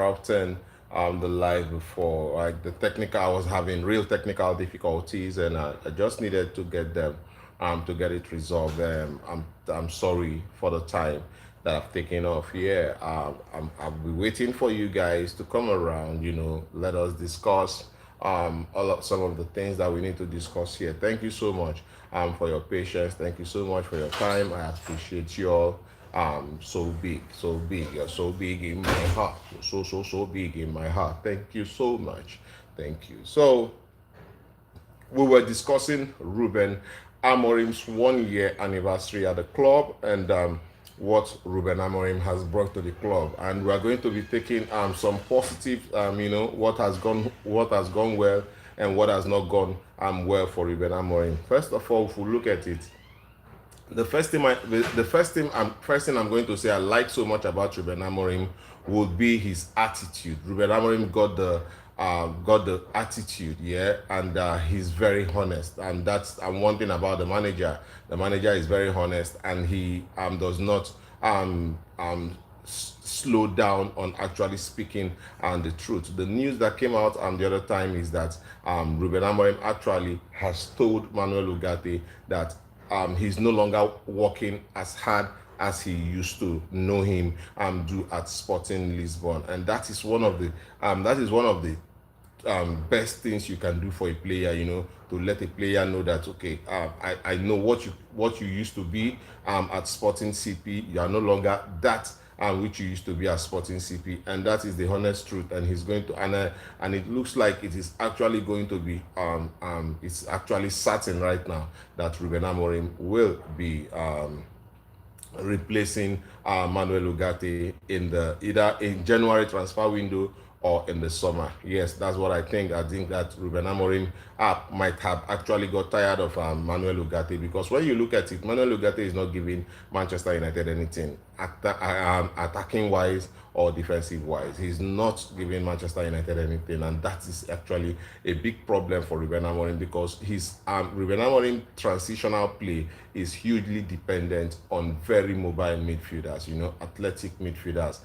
interrupting the live before. Like I was having real technical difficulties, and I just needed to get them to get it resolved. I'm sorry for the time that I've taken off. Yeah, I'll be waiting for you guys to come around. Let us discuss some of the things that we need to discuss here. Thank you so much for your patience. Thank you so much for your time. I appreciate you all. So big, so big. You're so big in my heart. You're so big in my heart. Thank you so much. Thank you. So we were discussing Ruben Amorim's 1 year anniversary at the club, and what Ruben Amorim has brought to the club, and we are going to be taking some positive, what has gone well and what has not gone well for Ruben Amorim. First of all, if we look at it, the first thing I'm going to say I like so much about Ruben Amorim would be his attitude. Ruben Amorim got the attitude, yeah, and he's very honest, and that's one thing about the manager. The manager is very honest, and he does not slow down on actually speaking the truth. The news that came out the other time is that Ruben Amorim actually has told Manuel Ugarte that he's no longer working as hard as he used to know him do at Sporting Lisbon, and that is one of the best things you can do for a player, to let a player know that, okay, I know what you used to be at Sporting CP. You are no longer that which you used to be at Sporting CP, and that is the honest truth. And he's going to, and it looks like it is actually going to be it's actually certain right now that Ruben Amorim will be replacing Manuel Ugarte either in January transfer window or in the summer. Yes, that's what I think. I think that Ruben Amorim might have actually got tired of Manuel Ugarte, because when you look at it, Manuel Ugarte is not giving Manchester United anything attacking wise or defensive wise. He's not giving Manchester United anything, and that is actually a big problem for Ruben Amorim, because his Ruben Amorim transitional play is hugely dependent on very mobile midfielders, athletic midfielders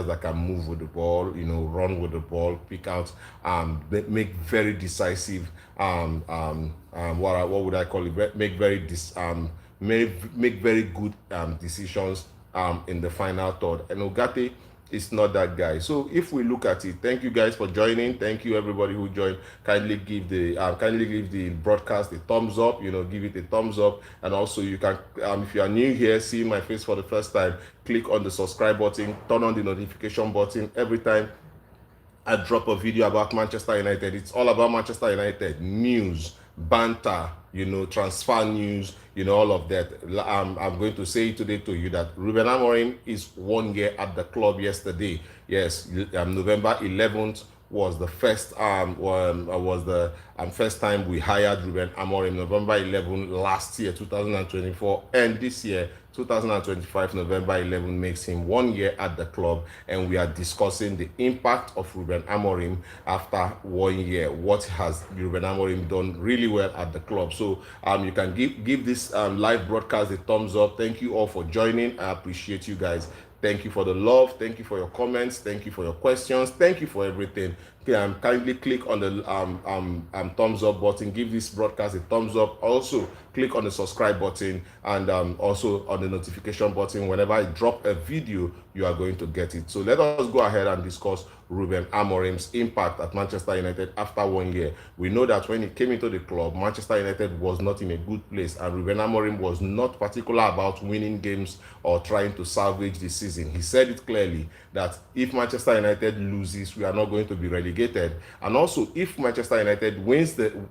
that can move with the ball, run with the ball, pick out, make very decisive, what would I call it? Make very good decisions in the final third. And Ugarte is not that guy. So if we look at it, thank you guys for joining. Thank you everybody who joined. Kindly give the broadcast a thumbs up. Give it a thumbs up. And also you can, if you are new here, seeing my face for the first time, click on the subscribe button, turn on the notification button. Every time I drop a video about Manchester United, it's all about Manchester United news, banter, transfer news, all of that. I'm going to say today to you that Ruben Amorim is 1 year at the club yesterday. Yes, November 11th was the first first time we hired Ruben Amorim. November 11 last year, 2024, and this year 2025 November 11 makes him 1 year at the club, and we are discussing the impact of Ruben Amorim after 1 year. What has Ruben Amorim done really well at the club? So you can give this live broadcast a thumbs up. Thank you all for joining. I appreciate you guys. Thank you for the love. Thank you for your comments. Thank you for your questions. Thank you for everything. Kindly click on the thumbs up button. Give this broadcast a thumbs up. Also, click on the subscribe button, and also on the notification button. Whenever I drop a video, you are going to get it. So let us go ahead and discuss Ruben Amorim's impact at Manchester United after 1 year. We know that when he came into the club, Manchester United was not in a good place, and Ruben Amorim was not particular about winning games or trying to salvage the season. He said it clearly that if Manchester United loses, we are not going to be relegated. And also, if Manchester United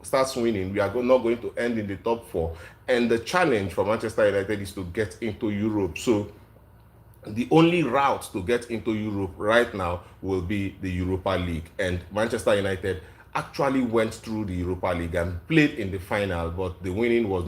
starts winning, we are not going to end in the top 4. And the challenge for Manchester United is to get into Europe. So the only route to get into Europe right now will be the Europa League, and Manchester United actually went through the Europa League and played in the final, but the winning was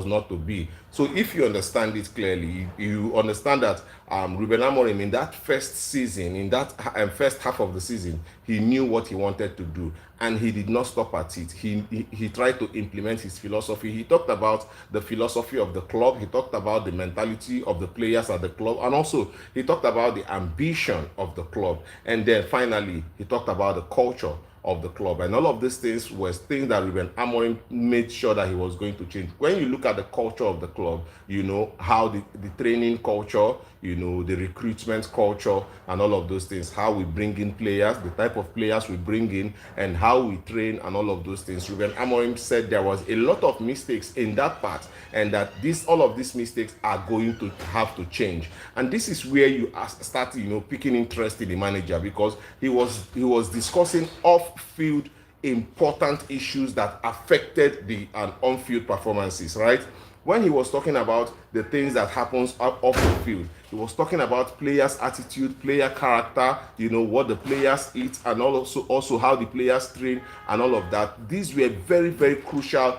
not to be. So if you understand it clearly, you understand that Ruben Amorim in that first season, in that first half of the season, he knew what he wanted to do, and he did not stop at it. He tried to implement his philosophy. He talked about the philosophy of the club. He talked about the mentality of the players at the club, and also he talked about the ambition of the club. And then finally, he talked about the culture of the club. And all of these things were things that Ruben Amorim made sure that he was going to change. When you look at the culture of the club, you know how the training culture, you know, the recruitment culture, and all of those things, how we bring in players, the type of players we bring in, and how we train, and all of those things. Ruben Amorim said there was a lot of mistakes in that part, and that all of these mistakes are going to have to change. And this is where you start, you know, picking interest in the manager, because he was discussing off-field important issues that affected the on-field performances, right? When he was talking about the things that happens off the field, he was talking about players' attitude, player character, you know, what the players eat, and also how the players train, and all of that. These were very, very crucial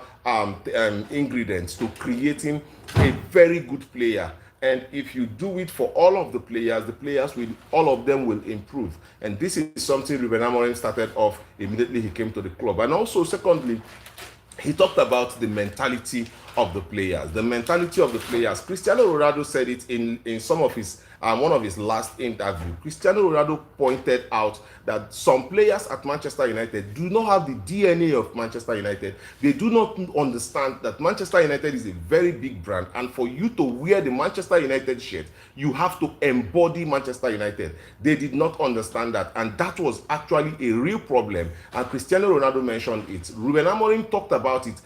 ingredients to creating a very good player. And if you do it for all of the players will, all of them will improve. And this is something Ruben Amorim started off immediately he came to the club. And also, secondly, he talked about the mentality of the players. The mentality of the players. Cristiano Ronaldo said it in some of his one of his last interview. Cristiano Ronaldo pointed out that some players at Manchester United do not have the DNA of Manchester United. They do not understand that Manchester United is a very big brand, and for you to wear the Manchester United shirt, you have to embody Manchester United. They did not understand that, and that was actually a real problem. And Cristiano Ronaldo mentioned it. Ruben Amorim talked about it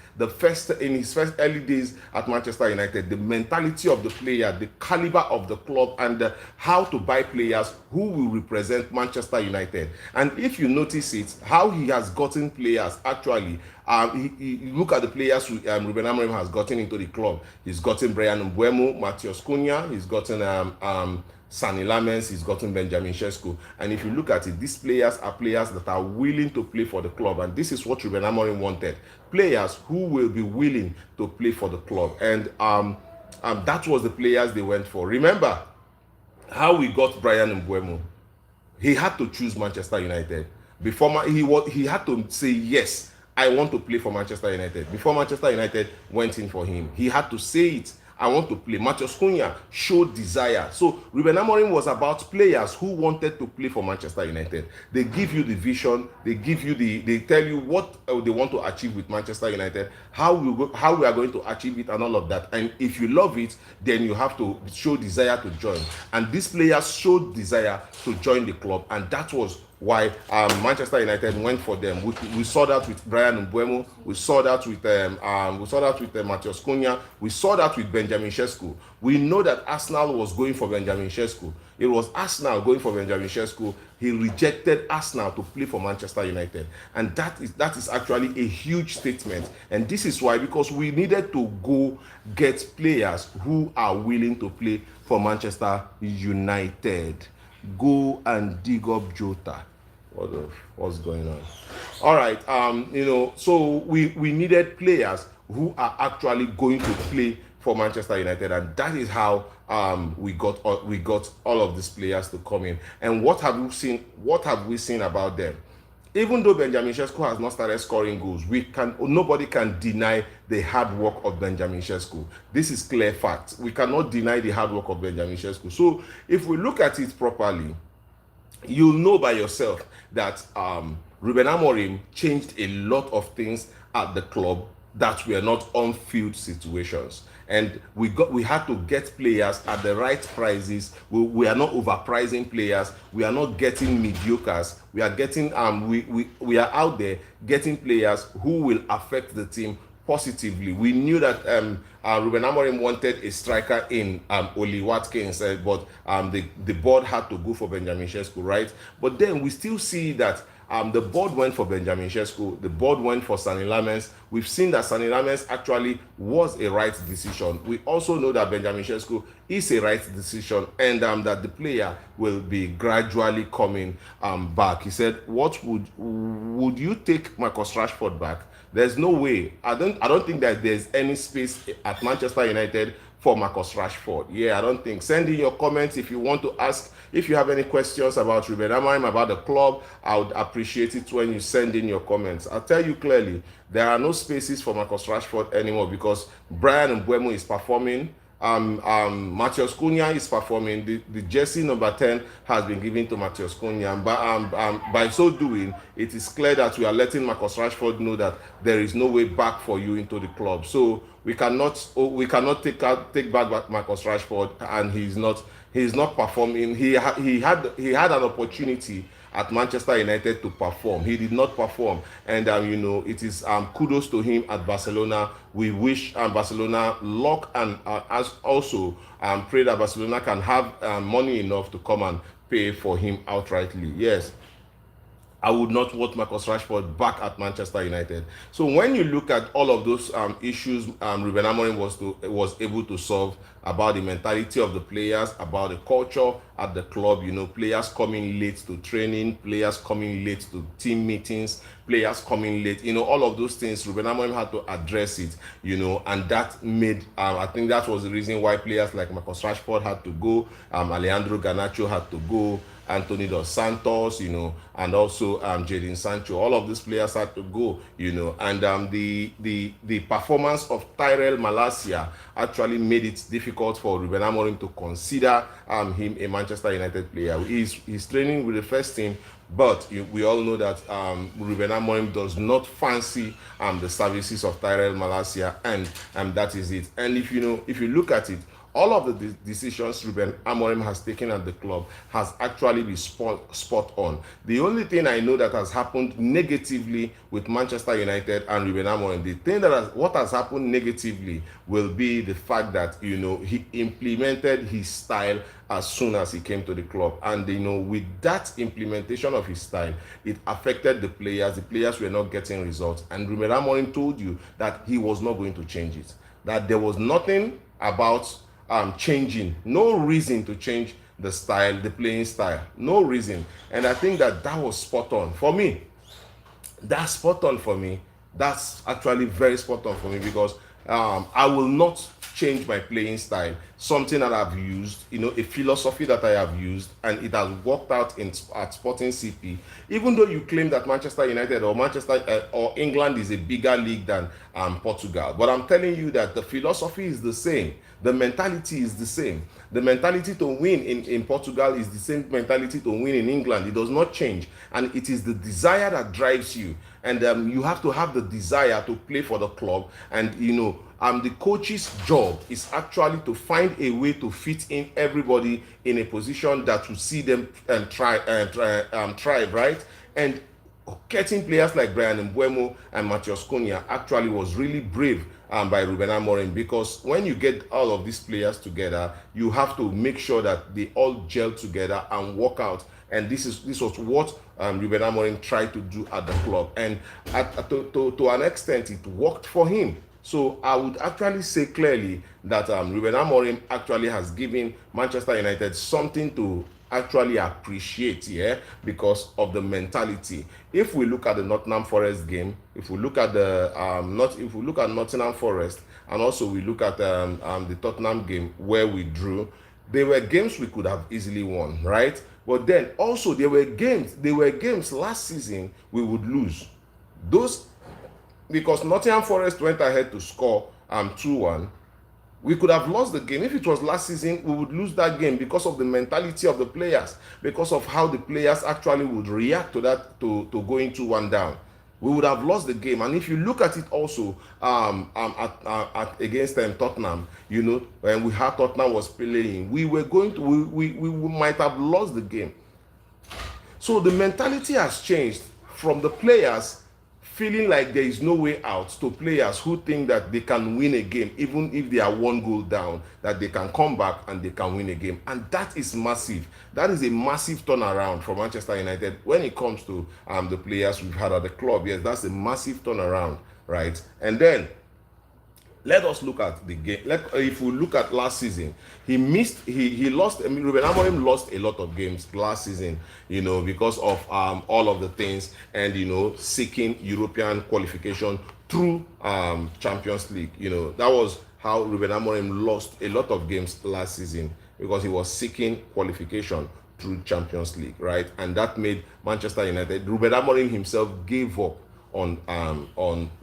in his first early days at Manchester United. The mentality of the player, the caliber of the club, and how to buy players who will represent Manchester United. And if you notice it, how he has gotten players actually. You look at the players Ruben Amorim has gotten into the club. He's gotten Bryan Mbeumo, Matheus Cunha. He's gotten Sani Lamens. He's gotten Benjamin Sesko. And if you look at it, these players are players that are willing to play for the club. And this is what Ruben Amorim wanted. Players who will be willing to play for the club. And that was the players they went for. Remember how we got Bryan Mbeumo. He had to choose Manchester United. Before he had to say, yes, I want to play for Manchester United. Before Manchester United went in for him, he had to say it. I want to play. Matheus Cunha showed desire. So Ruben Amorim was about players who wanted to play for Manchester United. They give you the vision. They give you they tell you what they want to achieve with Manchester United, how we are going to achieve it, and all of that. And if you love it, then you have to show desire to join. And these players showed desire to join the club, and that was why Manchester United went for them. We saw that with Bryan Mbeumo. We saw that with Matheus Cunha. We saw that with Benjamin Sesko. We know that Arsenal was going for Benjamin Sesko. It was Arsenal going for Benjamin Sesko. He rejected Arsenal to play for Manchester United, and that is actually a huge statement. And this is why, because we needed to go get players who are willing to play for Manchester United. Go and dig up Jota. What's going on? All right. So we needed players who are actually going to play for Manchester United, and that is how we got all of these players to come in. And what have we seen about them? Even though Benjamin Sesko has not started scoring goals, nobody can deny the hard work of Benjamin Sesko. This is clear fact. We cannot deny the hard work of Benjamin Sesko. So if we look at it properly, you'll know by yourself that Ruben Amorim changed a lot of things at the club that were not on-field situations. And we had to get players at the right prices. We are not overpricing players. We are not getting mediocres. We are getting we are out there getting players who will affect the team positively. We knew that Ruben Amorim wanted a striker in Oli Watkins, but the board had to go for Benjamin Sesko, right? But then we still see that The board went for Benjamin Sesko. The board went for Sani Lamens. We've seen that Sani Lamens actually was a right decision. We also know that Benjamin Sesko is a right decision, and that the player will be gradually coming back. He said, "What would you take Marcus Rashford back?" There's no way. I don't think that there's any space at Manchester United for Marcus Rashford. Yeah, I don't think. Send in your comments if you want to ask. If you have any questions about Ruben Amorim, about the club, I would appreciate it when you send in your comments. I'll tell you clearly, there are no spaces for Marcus Rashford anymore because Brian Mbeumo is performing. Matheus Cunha is performing. The jersey number 10 has been given to Matheus Cunha, and by so doing, it is clear that we are letting Marcus Rashford know that there is no way back for you into the club. So we cannot take back Marcus Rashford, and he's not performing. He had an opportunity at Manchester United to perform. He did not perform, and it is kudos to him at Barcelona. We wish Barcelona luck, and as also pray that Barcelona can have money enough to come and pay for him outrightly. Yes, I would not want Marcus Rashford back at Manchester United. So when you look at all of those issues Ruben Amorim was able to solve about the mentality of the players, about the culture at the club, players coming late to training, players coming late to team meetings, players coming late, all of those things, Ruben Amorim had to address it, and that made, I think that was the reason why players like Marcus Rashford had to go, Alejandro Garnacho had to go, Anthony Dos Santos, and also Jadon Sancho. All of these players had to go, and the performance of Tyrell Malacia actually made it difficult for Ruben Amorim to consider him a Manchester United player. He's training with the first team, but we all know that Ruben Amorim does not fancy the services of Tyrell Malacia, and that is it. And if you look at it, all of the decisions Ruben Amorim has taken at the club has actually been spot on. The only thing I know that has happened negatively with Manchester United and Ruben Amorim, what has happened negatively will be the fact that he implemented his style as soon as he came to the club, and with that implementation of his style, it affected the players. The players were not getting results, and Ruben Amorim told you that he was not going to change it, that there was nothing about changing, no reason to change the style, the playing style, no reason. And I think that was spot on for me. That's spot on for me. That's actually very spot on for me, because I will not change my playing style, something that I've used, a philosophy that I have used, and it has worked out at Sporting CP. Even though you claim that Manchester United or England is a bigger league than Portugal, but I'm telling you that the philosophy is the same. The mentality is the same. The mentality to win in Portugal is the same mentality to win in England. It does not change, and it is the desire that drives you. And you have to have the desire to play for the club. And the coach's job is actually to find a way to fit in everybody in a position that will see them thrive, right? And getting players like Brian Mbeumo and Matheus Cunha actually was really brave by Ruben Amorim, because when you get all of these players together, you have to make sure that they all gel together and work out. And this was what Ruben Amorim tried to do at the club, and to an extent it worked for him. So I would actually say clearly that Ruben Amorim actually has given Manchester United something to actually appreciate, because of the mentality. If we look at the Nottingham Forest game, if we look at Nottingham Forest, and also we look at the Tottenham game where we drew, they were games we could have easily won, right? But then also there were games last season we would lose. Those, because Nottingham Forest went ahead to score 2-1. We could have lost the game. If it was last season, we would lose that game because of the mentality of the players, because of how the players actually would react to that, to going 2-1 down. We would have lost the game. And if you look at it also against Tottenham, when we had Tottenham was playing, we might have lost the game. So the mentality has changed from the players feeling like there is no way out, to players who think that they can win a game, even if they are 1 goal down, that they can come back and they can win a game. And that is massive. That is a massive turnaround for Manchester United when it comes to the players we've had at the club. Yes, that's a massive turnaround, right? And then let us look at the game. If we look at last season, he lost. I mean, Ruben Amorim lost a lot of games last season, because of all of the things, and seeking European qualification through Champions League. That was how Ruben Amorim lost a lot of games last season, because he was seeking qualification through Champions League, right? And that made Manchester United. Ruben Amorim himself gave up on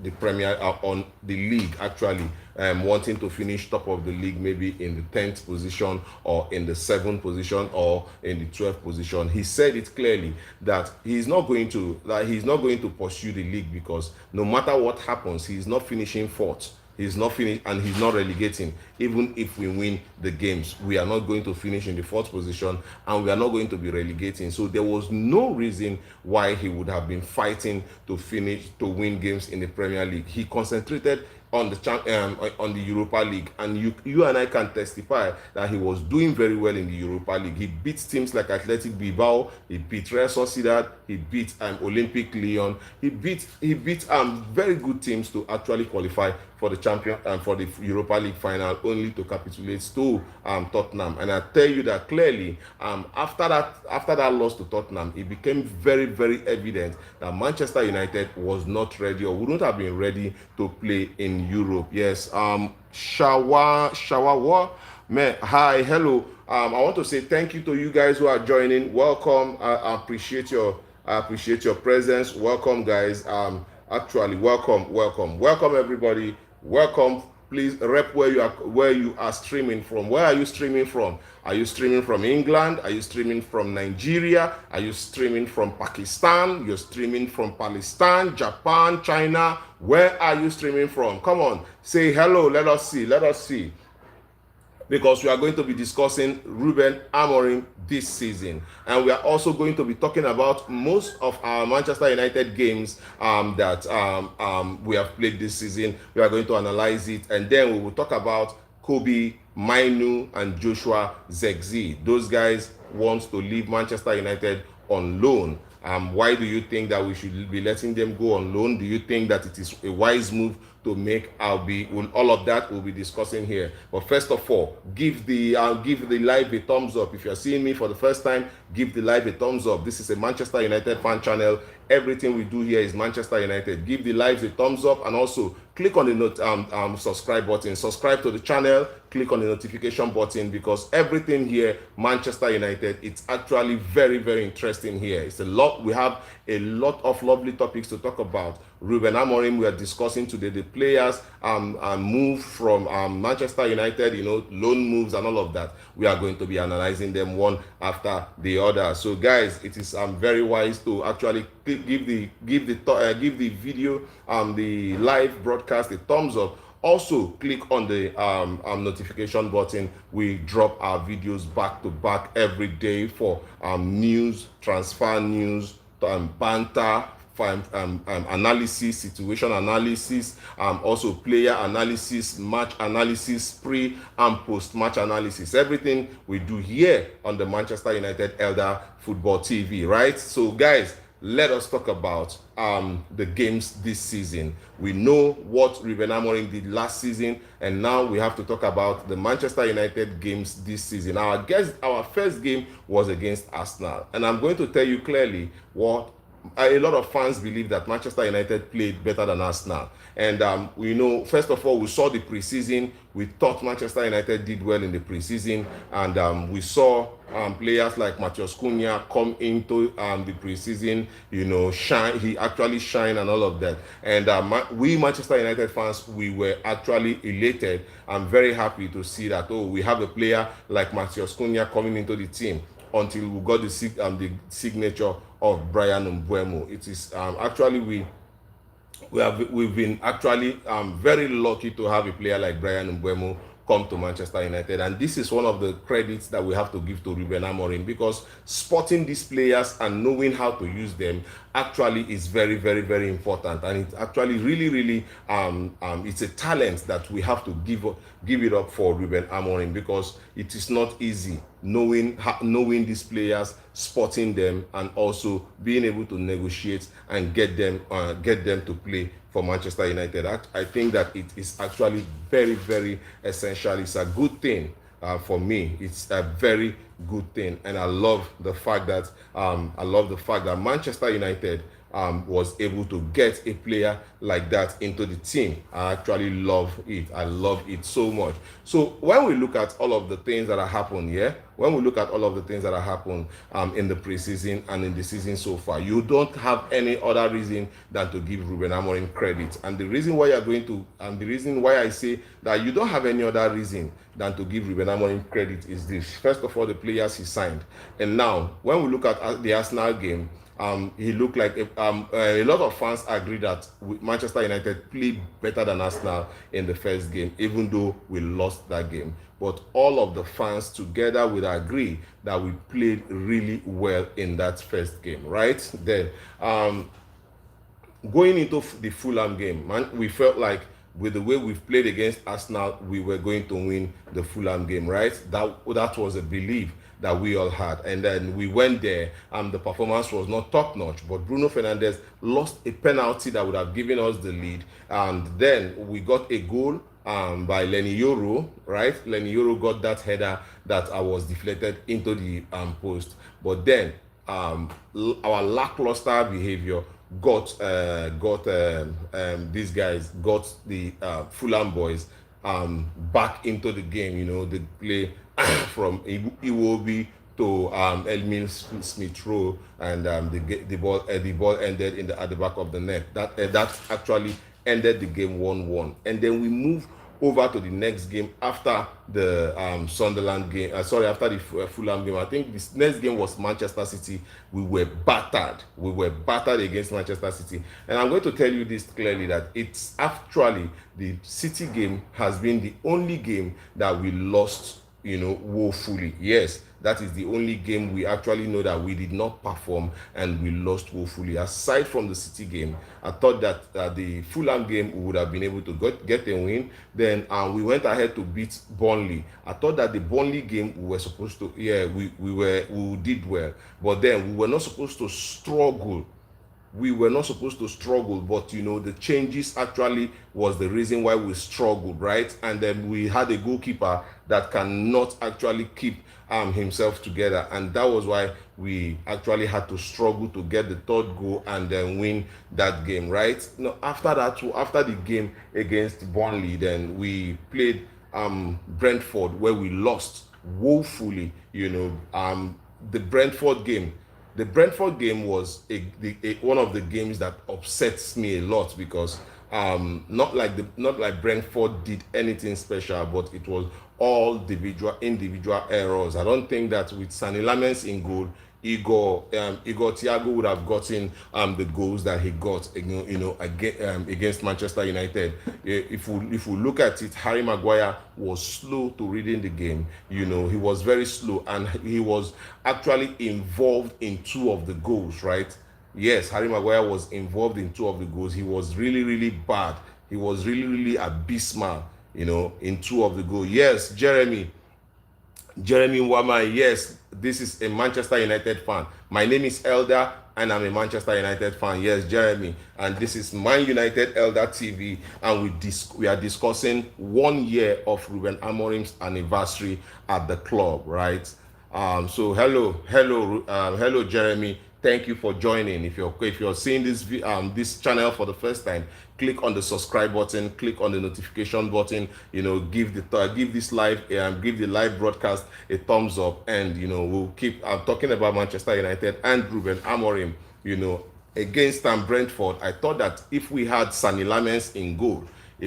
the on the league, actually, wanting to finish top of the league, maybe in the 10th position, or in the 7th position, or in the 12th position. He said it clearly that he's not going to pursue the league, because no matter what happens, he's not finishing fourth. He's not finished, and he's not relegating. Even if we win the games, we are not going to finish in the 4th position, and we are not going to be relegating. So there was no reason why he would have been fighting to win games in the Premier League. He concentrated on the Europa League, and you and I can testify that he was doing very well in the Europa League. He beat teams like Athletic Bilbao, he beat Real Sociedad, he beat Olympique Lyon, he beat very good teams to actually qualify for the Europa League final, only to capitulate to Tottenham. And I tell you that clearly, after that loss to Tottenham, it became very, very evident that Manchester United was not ready, or wouldn't have been ready, to play in Europe. Yes, Shawa, man, hi, hello. I want to say thank you to you guys who are joining. Welcome. I appreciate your presence. Welcome, guys. Actually, welcome everybody. Welcome. Please rep where you are streaming from. Where are you streaming from? Are you streaming from England? Are you streaming from Nigeria? Are you streaming from Pakistan? You're streaming from Palestine, Japan, China. Where are you streaming from? Come on, say hello. Let us see. Because we are going to be discussing Ruben Amorim this season, and we are also going to be talking about most of our Manchester United games that we have played this season. We are going to analyze it, and then we will talk about Kobe, Mainu, and Joshua Zirkzee. Those guys want to leave Manchester United on loan. Why do you think that we should be letting them go on loan? Do you think that it is a wise move to make? All of that we'll be discussing here. But first of all, give the live a thumbs up. If you're seeing me for the first time, give the live a thumbs up. This is a Manchester United fan channel. Everything we do here is Manchester United. Give the live a thumbs up, and also click on the subscribe button. Subscribe to the channel. Click on the notification button, because everything here, Manchester United, it's actually very, very interesting here. It's a lot. We have a lot of lovely topics to talk about. Ruben Amorim, we are discussing today the players move from Manchester United, loan moves and all of that. We are going to be analyzing them one after the other. So guys, it is very wise to actually give the video, the live broadcast, a thumbs up. Also, click on the notification button. We drop our videos back to back every day for news, transfer news, banter, analysis, situation analysis, also player analysis, match analysis, pre and post match analysis. Everything we do here on the Manchester United Elder Football TV, right? So guys, let us talk about the games this season. We know what Ruben Amorim did last season, and now we have to talk about the Manchester United games this season. Our first game was against Arsenal, and I'm going to tell you clearly what a lot of fans believe, that Manchester United played better than Arsenal. And first of all, we saw the preseason. We thought Manchester United did well in the preseason, and we saw players like Matheus Cunha come into the preseason, shine. He actually shined and all of that. And we Manchester United fans, we were actually elated. I'm very happy to see that, we have a player like Matheus Cunha coming into the team, until we got the signature of Bryan Mbeumo. It is actually we've been actually very lucky to have a player like Bryan Mbeumo come to Manchester United. And this is one of the credits that we have to give to Ruben Amorim, because spotting these players and knowing how to use them actually is very, very, very important. And it's actually really, really, it's a talent that we have to give it up for Ruben Amorim, because it is not easy knowing these players, spotting them, and also being able to negotiate and get them to play for Manchester United. I think that it is actually very, very essential. It's a good thing for me. It's a very good thing, and I love the fact that Manchester United was able to get a player like that into the team. I actually love it. I love it so much. So when we look at all of the things that have happened, when we look at all of the things that have happened in the preseason and in the season so far, you don't have any other reason than to give Ruben Amorim credit. And the reason why the reason why I say that you don't have any other reason than to give Ruben Amorim credit is this. First of all, the players he signed. And now, when we look at the Arsenal game, he looked like a lot of fans agree that Manchester United played better than Arsenal in the first game, even though we lost that game. But all of the fans together will agree that we played really well in that first game, right? Then, going into the Fulham game, we felt like with the way we've played against Arsenal, we were going to win the Fulham game, right? That was a belief that we all had. And then we went there, and the performance was not top-notch, but Bruno Fernandes lost a penalty that would have given us the lead. And then we got a goal by Lenny Yoro, right? Lenny Yoro got that header that was deflected into the post. But then our lackluster behavior got these guys, got the Fulham boys back into the game. You know, they play from Iwobi to Elmin Smith-Rowe, and the ball ended at the back of the net. That actually ended the game 1-1. And then we moved over to the next game after the Sunderland game. After the Fulham game. I think this next game was Manchester City. We were battered. We were battered against Manchester City. And I'm going to tell you this clearly, that it's actually the City game has been the only game that we lost, woefully. Yes, that is the only game we actually know that we did not perform and we lost woefully. Aside from the City game, I thought that the Fulham game we would have been able to get a win. Then we went ahead to beat Burnley. I thought that the Burnley game we were supposed to, we did well, but then we were not supposed to struggle. We were not supposed to struggle, but the changes actually was the reason why we struggled, right? And then we had a goalkeeper that cannot actually keep himself together, and that was why we actually had to struggle to get the third goal and then win that game, right? After the game against Burnley, then we played Brentford, where we lost woefully. The Brentford game was one of the games that upsets me a lot, because not like Brentford did anything special, but it was all individual errors. I don't think that with Sani Lamens in goal, Igor Thiago would have gotten the goals that he got, against Manchester United. If we look at it, Harry Maguire was slow to reading the game. He was very slow, and he was actually involved in 2 of the goals, right? Yes, Harry Maguire was involved in 2 of the goals. He was really, really bad. He was really, really abysmal, in 2 of the goals. Yes, Jeremy Wama, yes, this is a Manchester United fan. My name is Elder, and I'm a Manchester United fan. Yes, Jeremy. And this is Man United Elder TV, and we are discussing 1 year of Ruben Amorim's anniversary at the club, right? So hello, Jeremy. Thank you for joining. If you're seeing this channel for the first time, click on the subscribe button, click on the notification button. Give this live give the live broadcast a thumbs up, and we'll keep talking about Manchester United and Ruben Amorim. Against Brentford, I thought that if we had Sani Lamens in goal, I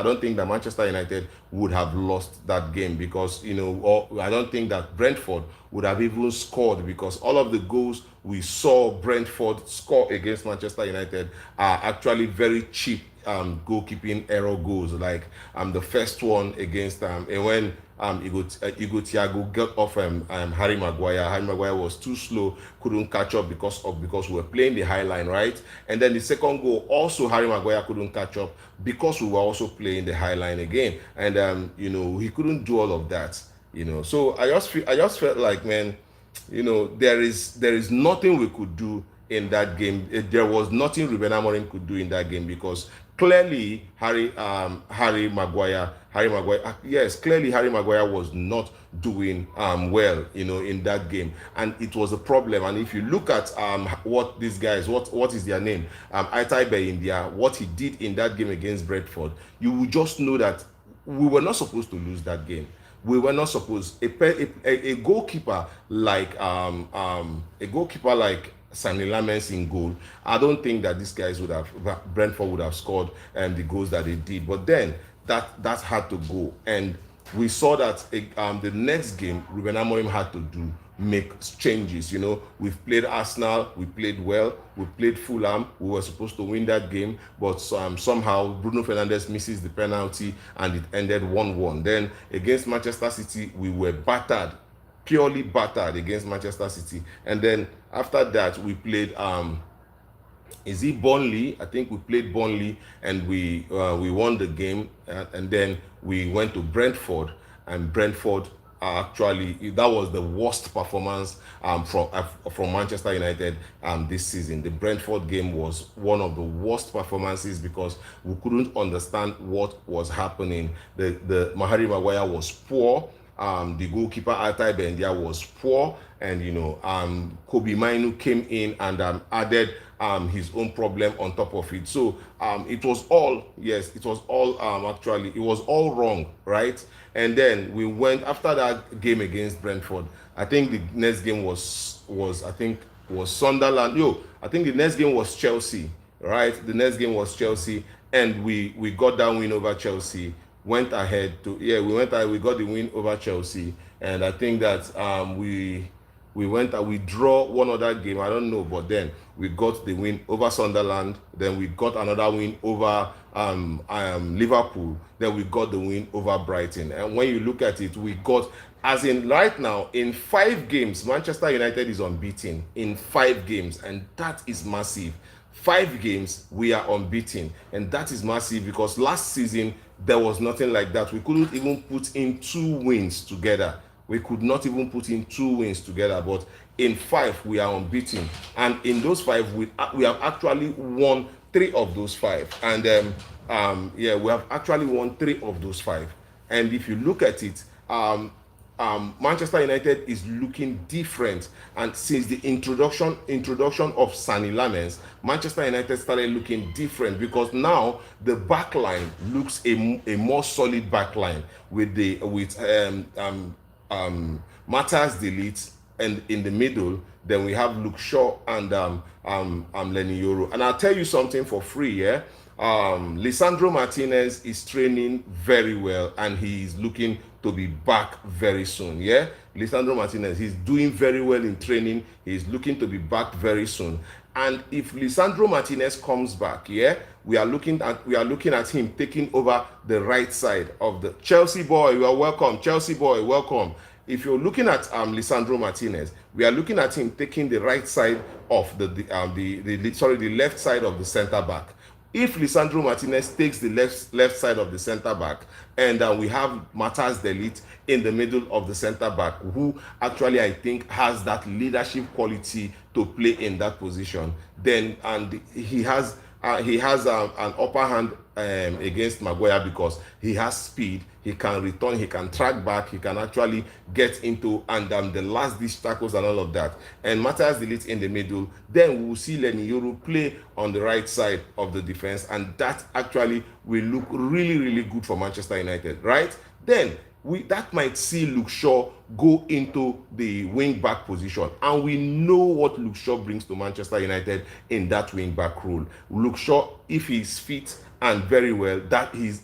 don't think that Manchester United would have lost that game, because I don't think that Brentford would have even scored, because all of the goals we saw Brentford score against Manchester United are actually very cheap goalkeeping error goes, like the first one against and when Igo Thiago got off Harry Maguire. Harry Maguire was too slow, couldn't catch up because we were playing the high line, right? And then the second goal, also Harry Maguire couldn't catch up because we were also playing the high line again. And he couldn't do all of that. So I just felt like, man, there is nothing we could do in that game. There was nothing Ruben Amorim could do in that game because clearly clearly Harry Maguire was not doing well, in that game, and it was a problem. And if you look at what these guys, what is their name, Aitaibe India, what he did in that game against Brentford, you will just know that we were not supposed to lose that game. We were not supposed a goalkeeper like Sani Lamens in goal. I don't think that these guys Brentford would have scored the goals that they did. But then that had to go, and we saw that the next game Ruben Amorim had to make changes. We've played Arsenal, we played well, we played Fulham, we were supposed to win that game, but somehow Bruno Fernandes misses the penalty and it ended 1-1. Then against Manchester City, we were battered, purely battered against Manchester City. And then after that, we played is it Burnley? I think we played Burnley and we won the game, and then we went to Brentford, and Brentford actually, that was the worst performance from Manchester United this season. The Brentford game was one of the worst performances because we couldn't understand what was happening. The Harry Maguire was poor. The goalkeeper Altai Bendia was poor, and Kobe Mainu came in and added his own problem on top of it. So it was all wrong, right? And then we went after that game against Brentford. I think the next game was Sunderland. I think the next game was Chelsea, right? The next game was Chelsea, and we got that win over Chelsea. We got the win over Chelsea, and I think that we draw one other game, I don't know, but then we got the win over Sunderland, then we got another win over Liverpool, then we got the win over Brighton. And when you look at it, we got, as in right now, in 5 games, Manchester United is unbeaten in 5 games, and that is massive. 5 games, we are unbeaten, and that is massive because last season, there was nothing like that. We couldn't even put in 2 wins together. We could not even put in 2 wins together, but in 5, we are unbeaten. And in those 5, we have actually won 3 of those 5. And we have actually won 3 of those 5. And if you look at it, Manchester United is looking different, and since the introduction of Sani Lamens, Manchester United started looking different because now the back line looks a more solid back line with Matthias De Ligt, and in the middle then we have Luke Shaw and Lenny Yoro. And I'll tell you something for free, yeah. Lisandro Martinez is training very well, and he is looking to be back very soon. Yeah, Lisandro Martinez, he's doing very well in training. He's looking to be back very soon. And if Lisandro Martinez comes back, yeah, we are looking at him taking over the right side of the Chelsea boy. You are welcome, Chelsea boy, welcome. If you're looking at Lisandro Martinez, we are looking at him taking the right side of the left side of the center back. If Lisandro Martinez takes the left side of the center back, and we have Matthias De Ligt in the middle of the center back, who actually I think has that leadership quality to play in that position, then he has an upper hand against Maguire because he has speed, he can return, he can track back, he can actually get into the last ditch tackles and all of that. And Matthias De Ligt in the middle, then we will see Lenny Yoro play on the right side of the defense, and that actually will look really, really good for Manchester United, right? Then that might see Luke Shaw go into the wing back position, and we know what Luke Shaw brings to Manchester United in that wing back role. Luke Shaw, if he's fit and very well, that he's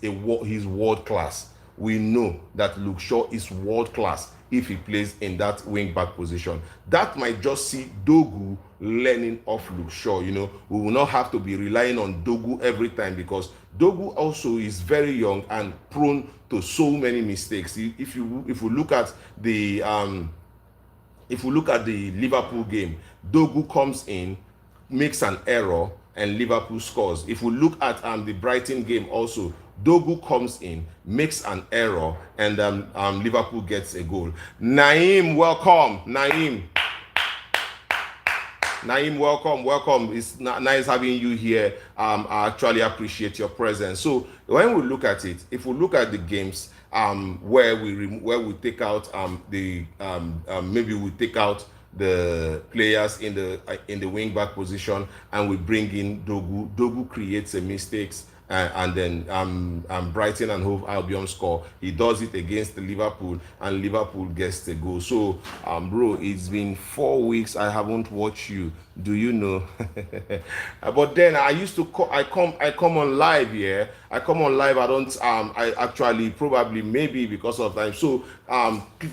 world class. We know that Luke Shaw is world class if he plays in that wing back position. That might just see Dogu learning off Luke Shaw. We will not have to be relying on Dogu every time, because Dogu also is very young and prone to so many mistakes. If we look at the Liverpool game, Dogu comes in, makes an error, and Liverpool scores. If we look at the Brighton game also, Dogu comes in, makes an error, and Liverpool gets a goal. Naeem, welcome. Naeem, welcome. It's nice having you here. I actually appreciate your presence. So when we look at it, if we look at the games where we take out maybe we take out the players in the wing back position and we bring in Dogu. Dogu creates a mistakes. And then Brighton and Hove Albion score. He does it against the Liverpool, and Liverpool gets the goal. So, bro, it's been 4 weeks I haven't watched you. Do you know? But then I used to I come on live. Yeah, I come on live. I don't. I actually probably maybe because of time. So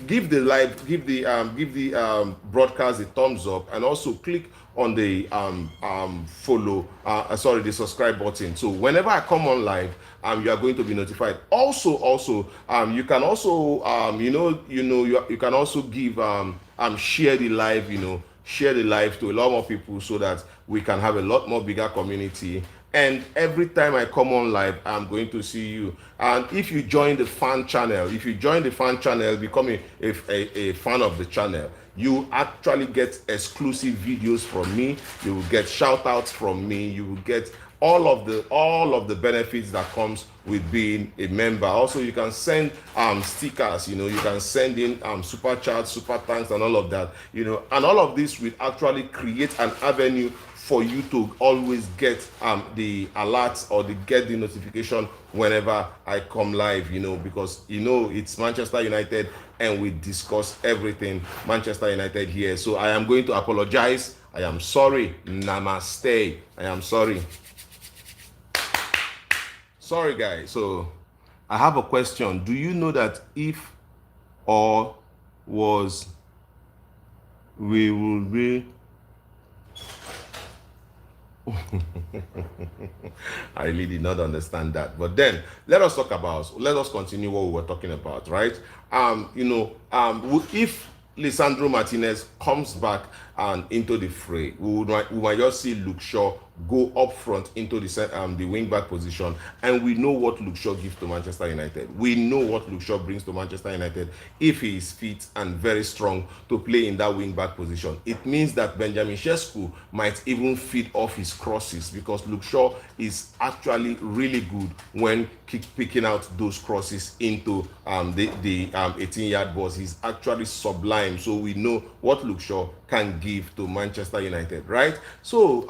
give the broadcast a thumbs up, and also click on the the subscribe button. So whenever I come on live, you are going to be notified. Also, you can also you can also give share the live, share the live to a lot more people, so that we can have a lot more bigger community. And every time I come on live, I'm going to see you. And if you join the fan channel, become a fan of the channel, you actually get exclusive videos from me. You will get shout outs from me. You will get all of the benefits that comes with being a member. Also, you can send stickers, you can send in super chats, super thanks, and all of that, and all of this will actually create an avenue for you to always get the alerts or get the notification whenever I come live, because it's Manchester United and we discuss everything Manchester United here. So I am going to apologize. I am sorry. Namaste. I am sorry. Sorry, guys. So I have a question. Do you know that if or was we will be I really did not understand that. But then let us continue what we were talking about, right? If Lisandro Martinez comes back and into the fray, we might just see Luke Shaw go up front into the wing back position, and we know what Luke Shaw gives to Manchester United. We know what Luke Shaw brings to Manchester United if he is fit and very strong to play in that wing back position. It means that Benjamin Sesko might even feed off his crosses, because Luke Shaw is actually really good when picking out those crosses into the 18-yard box. He's actually sublime. So we know what Luke Shaw can give to Manchester United, right? So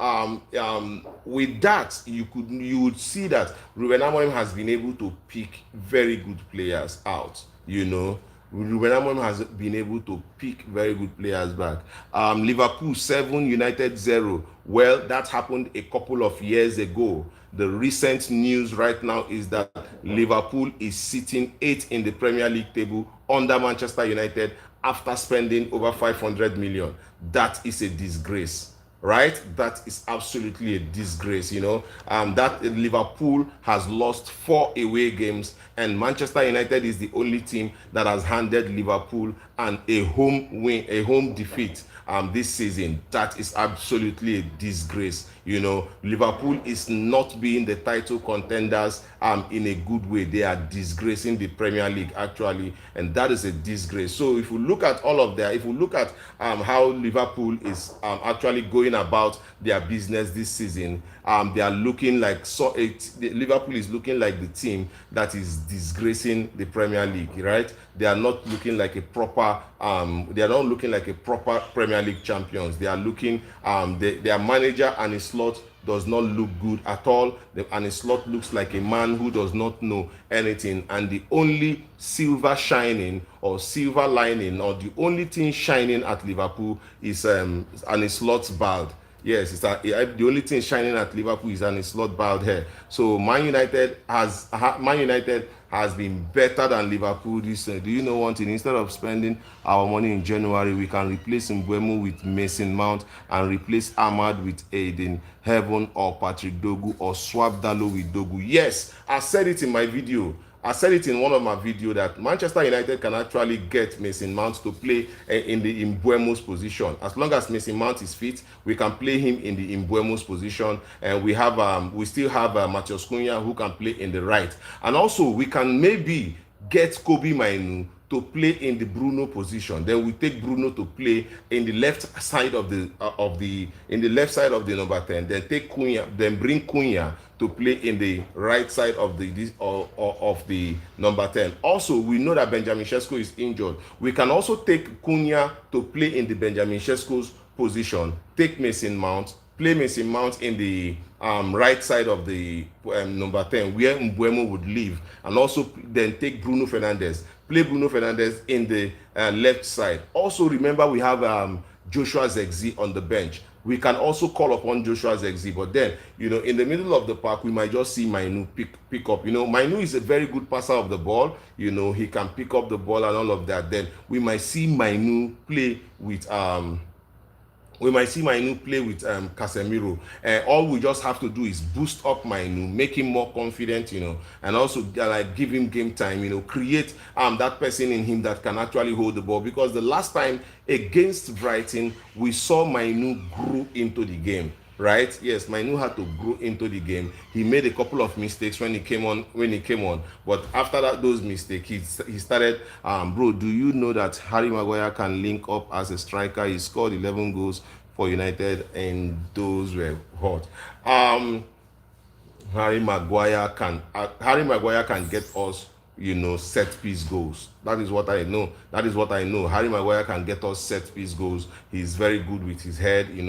with that, you would see that Ruben Amorim has been able to pick very good players out. Ruben Amorim has been able to pick very good players back. Liverpool 7, United 0. Well, that happened a couple of years ago. The recent news right now is that Liverpool is sitting 8th in the Premier League table under Manchester United after spending over 500 million. That is a disgrace, right? That is absolutely a disgrace. That Liverpool has lost 4 away games, and Manchester United is the only team that has handed Liverpool a home defeat this season. That is absolutely a disgrace. Liverpool is not being the title contenders in a good way. They are disgracing the Premier League actually, and that is a disgrace. So if we look at all of that, if we look at how Liverpool is actually going about their business this season, they are looking like Liverpool is looking like the team that is disgracing the Premier League, right? They are not looking like a proper Premier League champions. They are looking their manager and his slot does not look good at all, and his slot looks like a man who does not know anything. And the only silver lining, or the only thing shining at Liverpool is and his slot's bald. Yes, the only thing shining at Liverpool is an slot bald hair. So Man United has been better than Liverpool this year. Do you know one thing? Instead of spending our money in January, we can replace Mbeumo with Mason Mount and replace Ahmad with Aiden Heaven or Patrick Dogu, or swap Dalo with Dogu. Yes, I said it in my video. I said it in one of my videos that Manchester United can actually get Mason Mount to play in the Mbeumo's position. As long as Mason Mount is fit, we can play him in the Mbeumo's position, and we still have Matheus Cunha who can play in the right, and also we can maybe get Kobe Mainu to play in the Bruno position. Then we take Bruno to play in the left side of the number 10. Then take Cunha, then bring Cunha to play in the right side of the number 10. Also, we know that Benjamin Sesko is injured. We can also take Cunha to play in the Benjamin Sesko's position. Take Mason Mount, play Mason Mount in the right side of the number 10, where Mbeumo would leave, and also then take Bruno Fernandes, play Bruno Fernandes in the left side. Also, remember we have Joshua Zexi on the bench. We can also call upon Joshua Zexi, but then, in the middle of the park, we might just see Mainu pick up. Mainu is a very good passer of the ball. He can pick up the ball and all of that. Then we might see Mainu play with Casemiro. All we just have to do is boost up Mainu, make him more confident, and also give him game time, create that person in him that can actually hold the ball. Because the last time against Brighton, we saw Mainu grow into the game. Right? Yes, Mainu had to grow into the game. He made a couple of mistakes when he came on. But after those mistakes, he started. Bro, do you know that Harry Maguire can link up as a striker? He scored 11 goals for United, and those were hot. Harry Maguire can get us, set piece goals. That is what I know. Harry Maguire can get us set piece goals. He's very good with his head, and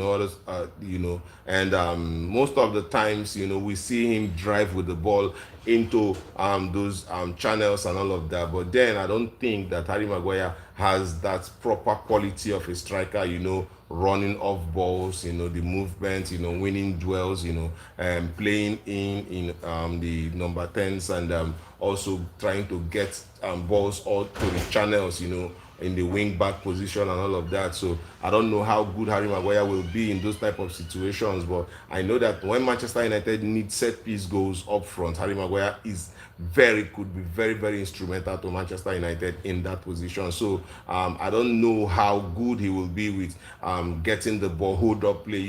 most of the times, we see him drive with the ball into those channels and all of that. But then I don't think that Harry Maguire has that proper quality of a striker, running off balls, the movement, winning duels, playing in the number 10s, and also trying to get balls all to the channels, in the wing back position and all of that. So I don't know how good Harry Maguire will be in those type of situations, but I know that when Manchester United need set piece goals up front, Harry Maguire could be very, very instrumental to Manchester United in that position. So I don't know how good he will be with getting the ball, hold up play.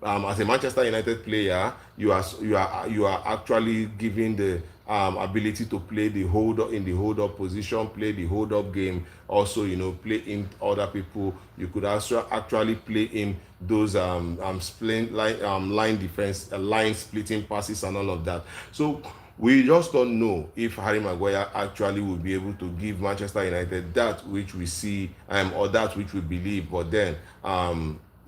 As a Manchester United player, you are actually giving the ability to play the hold up position, play the hold up game. Also, play in other people. You could also actually play in those line defense, line splitting passes and all of that. So we just don't know if Harry Maguire actually will be able to give Manchester United that which we see or that which we believe. But then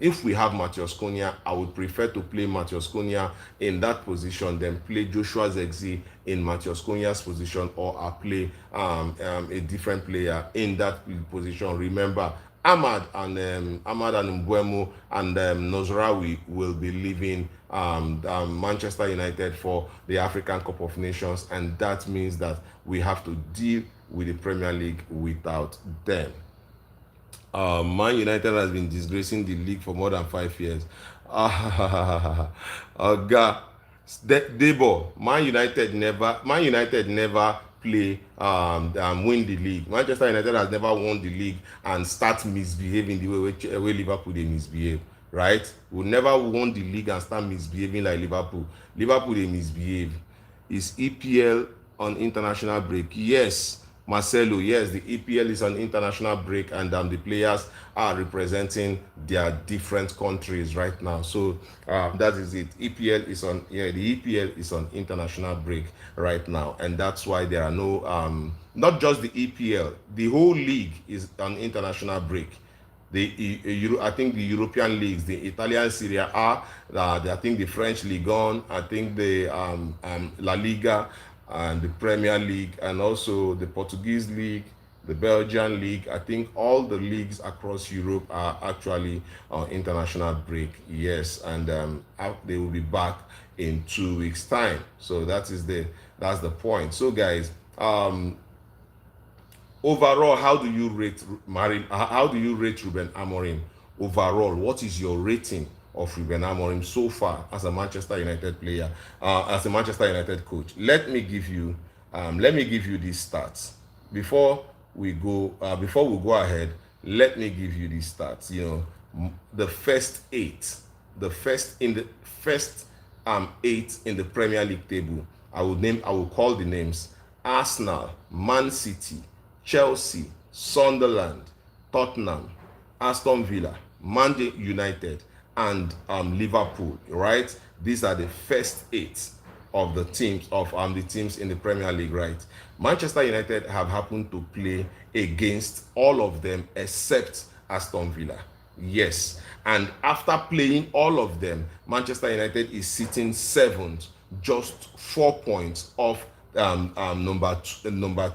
if we have Matheus Cunha, I would prefer to play Matheus Cunha in that position than play Joshua Zexi in Matheus Cunha's position, or I play a different player in that position. Remember, Ahmad and Mbeumo and Nozraoui will be leaving Manchester United for the African Cup of Nations, and that means that we have to deal with the Premier League without them. Man United has been disgracing the league for more than 5 years. Debo, Man United never play win the league. Manchester United has never won the league and start misbehaving the way Liverpool they misbehave. Right? We never won the league and start misbehaving like Liverpool. Liverpool they misbehave. Is EPL on international break? Yes. Marcelo, yes, the EPL is on international break, and the players are representing their different countries right now. So that is it. The EPL is on international break right now, and that's why there are no not just the EPL, the whole league is on international break. I think the European leagues, the Italian Serie A, I think the French Ligue 1, I think the La Liga, and the Premier League, and also the Portuguese League, the Belgian League. I think all the leagues across Europe are actually on international break. Yes, and they will be back in 2 weeks' time. So that's the point. So guys, Um, Overall, how do you rate How do you rate Ruben Amorim? Overall, what is your rating of Ruben Amorim so far as a Manchester United player, as a Manchester United coach? Let me give you these stats before before we go ahead. Let me give you these stats. The first eight, the first eight in the Premier League table. I will call the names: Arsenal, Man City, Chelsea, Sunderland, Tottenham, Aston Villa, Manchester United, and Liverpool. Right? These are the first eight of the teams in the Premier League. Right? Manchester United have happened to play against all of them except Aston Villa. Yes, and after playing all of them, Manchester United is sitting seventh, just 4 points off number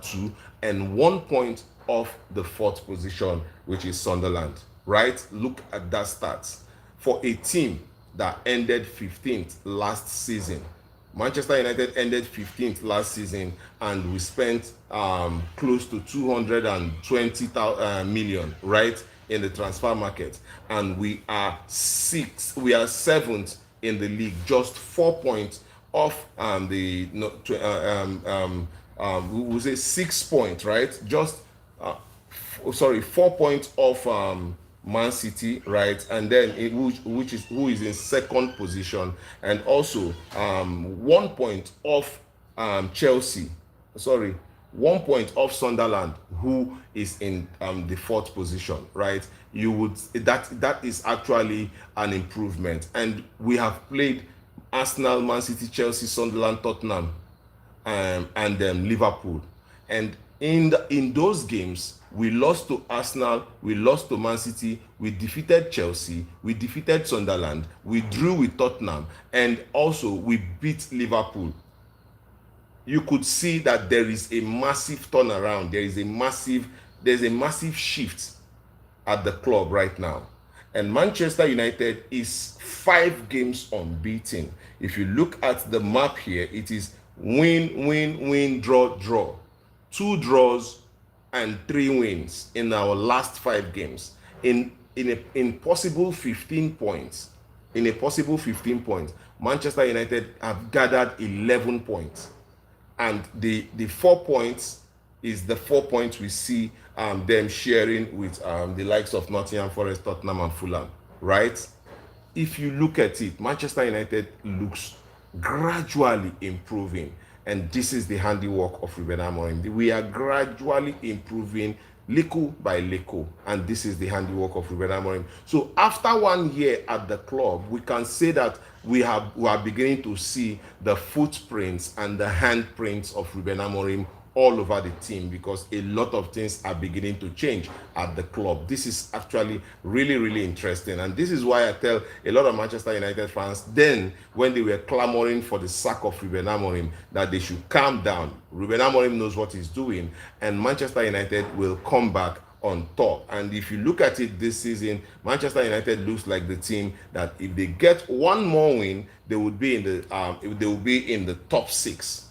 two, and 1 point off the fourth position, which is Sunderland. Right? Look at that stats for a team that ended 15th last season. Manchester United ended 15th last season, and we spent close to 220 million, right, in the transfer market, and we are seventh in the league, just 4 points off we will say 6 points, right? Just 4 points off Man City, right? And then who is in second position, and also 1 point off Chelsea. Sorry, 1 point off Sunderland, who is in the fourth position, right? That is actually an improvement, and we have played Arsenal, Man City, Chelsea, Sunderland, Tottenham, and Liverpool. And in those games, we lost to Arsenal, we lost to Man City, we defeated Chelsea, we defeated Sunderland, we drew with Tottenham, and also we beat Liverpool. You could see that there is a massive turnaround. There's a massive shift at the club right now. And Manchester United is 5 games unbeaten. If you look at the map here, it is win, win, win, draw, draw. 2 draws and 3 wins in our last 5 games. In possible 15 points, Manchester United have gathered 11 points. And the 4 points is the 4 points we see them sharing with the likes of Nottingham Forest, Tottenham, and Fulham, right? If you look at it, Manchester United looks gradually improving, and this is the handiwork of Ruben Amorim. We are gradually improving little by little, and this is the handiwork of Ruben Amorim. So after 1 year at the club, we can say that we are beginning to see the footprints and the handprints of Ruben Amorim all over the team, because a lot of things are beginning to change at the club. This is actually really, really interesting, and this is why I tell a lot of Manchester United fans then, when they were clamoring for the sack of Ruben Amorim, that they should calm down. Ruben Amorim knows what he's doing, and Manchester United will come back on top. And if you look at it this season, Manchester United looks like the team that if they get one more win, they would be in the top 6.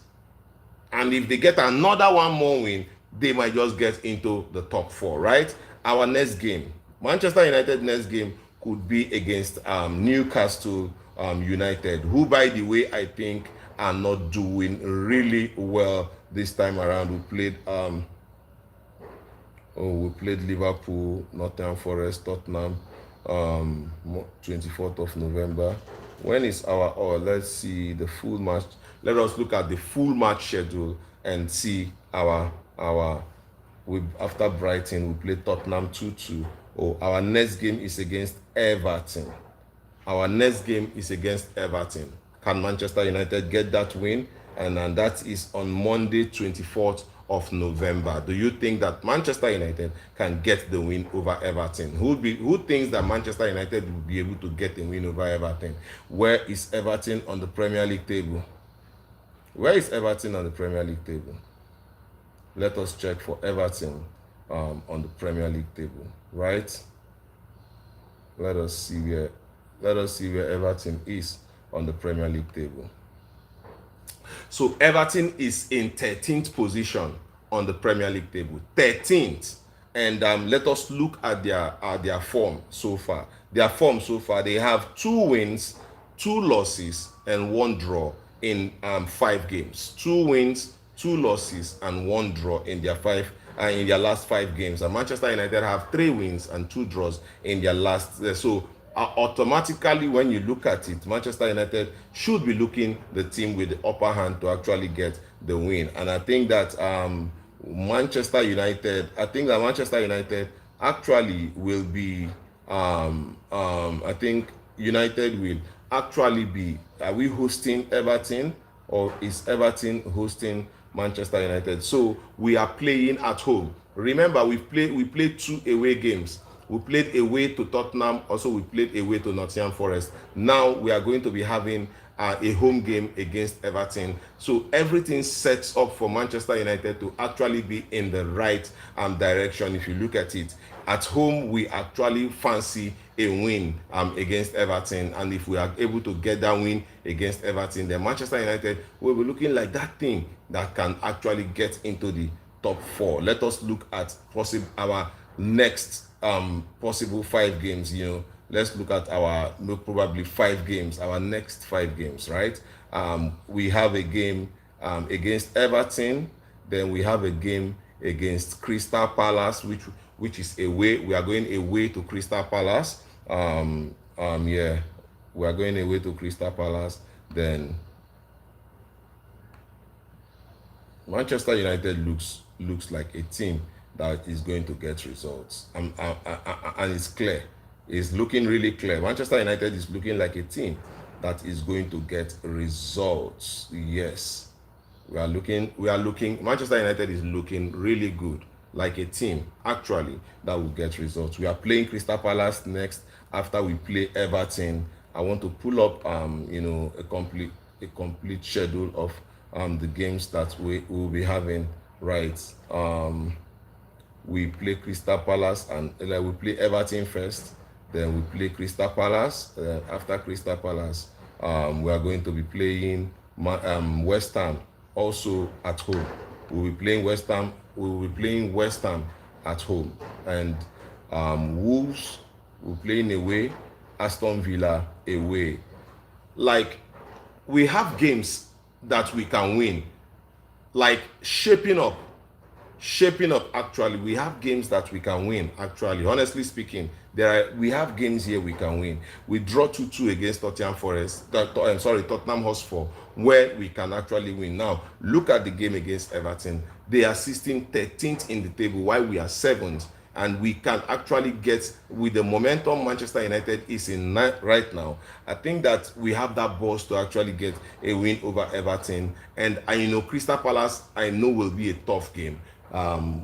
And if they get another one more win, they might just get into the top 4, right? Our next game, Manchester United next game could be against Newcastle United, who, by the way, I think are not doing really well this time around. We played Liverpool, Nottingham Forest, Tottenham, 24th of November. When is let's see the full match. Let us look at the full match schedule and see after Brighton, we played Tottenham 2-2. Our next game is against Everton. Can Manchester United get that win? And that is on Monday, 24th of November. Do you think that Manchester United can get the win over Everton? Who thinks that Manchester United will be able to get a win over Everton? Where is Everton on the Premier League table? Let us check for Everton on the Premier League table, right? Let us see where Everton is on the Premier League table. So Everton is in 13th position on the Premier League table, 13th. And let us look at their form so far. Their form so far, they have 2 wins, 2 losses, and 1 draw in 5 games. 2 wins, 2 losses, and 1 draw in their last 5 games. And Manchester United have 3 wins and 2 draws in their last. So automatically, when you look at it, Manchester United should be looking the team with the upper hand to actually get the win. And I think that Manchester United actually will be. I think United will actually be. Are we hosting Everton, or is Everton hosting Manchester United? So we are playing at home. Remember, we played 2 away games. We played away to Tottenham. Also, we played away to Nottingham Forest. Now we are going to be having a home game against Everton. So everything sets up for Manchester United to actually be in the right direction. If you look at it, at home we actually fancy a win against Everton, and if we are able to get that win against Everton, then Manchester United will be looking like that thing that can actually get into the top 4. Let us look at our next possible 5 games. Let's look at our probably 5 games, our next 5 games, right? We have a game against Everton, then we have a game against Crystal Palace, which is away. We are going away to Crystal Palace. Yeah, we are going away to Crystal Palace. Then Manchester United looks like a team that is going to get results, and it's clear. It's looking really clear. Manchester United is looking like a team that is going to get results. Yes, we are looking. Manchester United is looking really good, like a team actually that will get results. We are playing Crystal Palace next after we play Everton. I want to pull up a complete schedule of the games that we will be having, right? We play Crystal Palace, and we play Everton first, then we play Crystal Palace. After Crystal Palace, we are going to be playing West Ham also at home. We will be playing West Ham at home, and Wolves will playing away, Aston Villa away. Like, we have games that we can win, like shaping up. Actually, we have games that we can win. Actually, honestly speaking, we have games here we can win. We draw 2-2 against Tottenham Hotspur, where we can actually win. Now look at the game against Everton. They are 13th in the table, while we are 7th, and we can actually get, with the momentum Manchester United is in right now, I think that we have that balls to actually get a win over Everton. And Crystal Palace, I know, will be a tough game.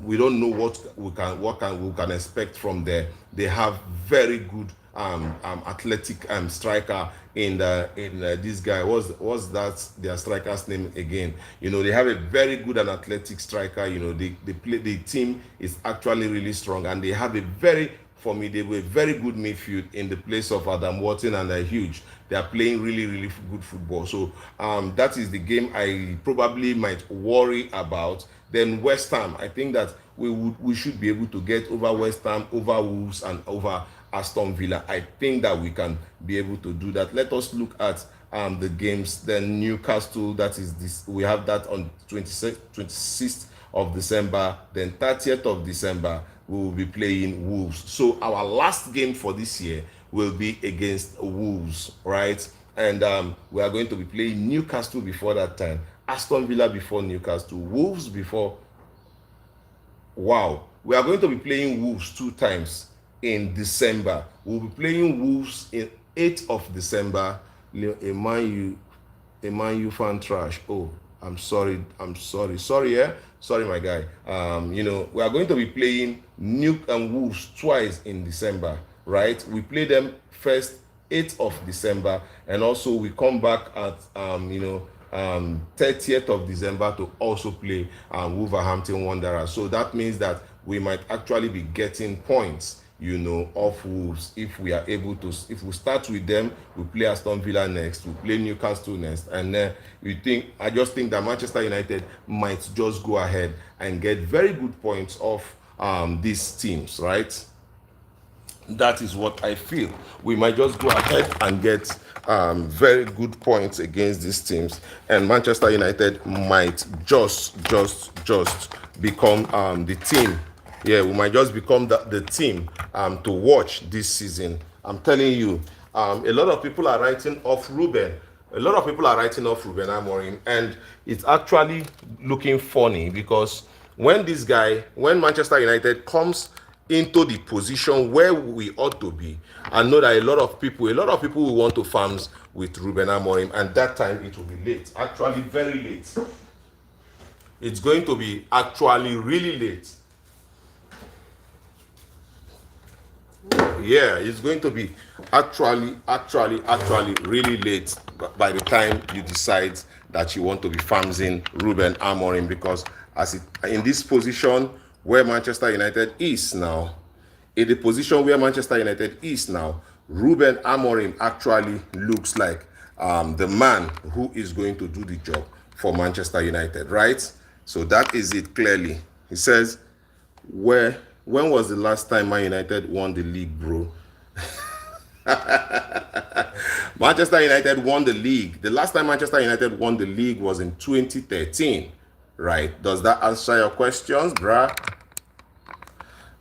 We don't know what we can expect from there. They have very good athletic striker in this guy. What's that their striker's name again? They have a very good and athletic striker. The team is actually really strong, and they have a very formidable, very good midfield in the place of Adam Wharton and Hughes. They are playing really, really good football. So that is the game I probably might worry about. Then West Ham, I think that we should be able to get over West Ham, over Wolves, and over Aston Villa. I think that we can be able to do that. Let us look at the games. Then Newcastle, that is this. We have that on 26th of December. Then 30th of December, we will be playing Wolves. So our last game for this year will be against Wolves, right? And we are going to be playing Newcastle before that time, Aston Villa before Newcastle, Wolves before. Wow, we are going to be playing Wolves 2 times in December. We'll be playing Wolves in 8th of December. A Man U fan trash. Oh, I'm sorry, sorry, my guy. We are going to be playing Wolves twice in December, right? We play them first 8th of December, and also we come back at 30th of December to also play Wolverhampton Wanderers. So that means that we might actually be getting points off Wolves. If we are able to, if we start with them, we play Aston Villa next, we play Newcastle next, and then I just think that Manchester United might just go ahead and get very good points off these teams, right? That is what I feel. We might just go ahead and get very good points against these teams, and Manchester United might just become the team. Yeah, we might just become the team to watch this season. I'm telling you, a lot of people are writing off Ruben. A lot of people are writing off Ruben Amorim, and it's actually looking funny because when Manchester United comes into the position where we ought to be, I know that a lot of people will want to farms with Ruben Amorim, and that time it will be late. Actually, very late. It's going to be actually really late. Yeah, it's going to be actually really late by the time you decide that you want to be farming Ruben Amorim, because in this position where Manchester United is now, Ruben Amorim actually looks like the man who is going to do the job for Manchester United, right? So that is it clearly. He says, when was the last time Man United won the league, bro? Manchester United won the league. The last time Manchester United won the league was in 2013, right? Does that answer your questions, bruh?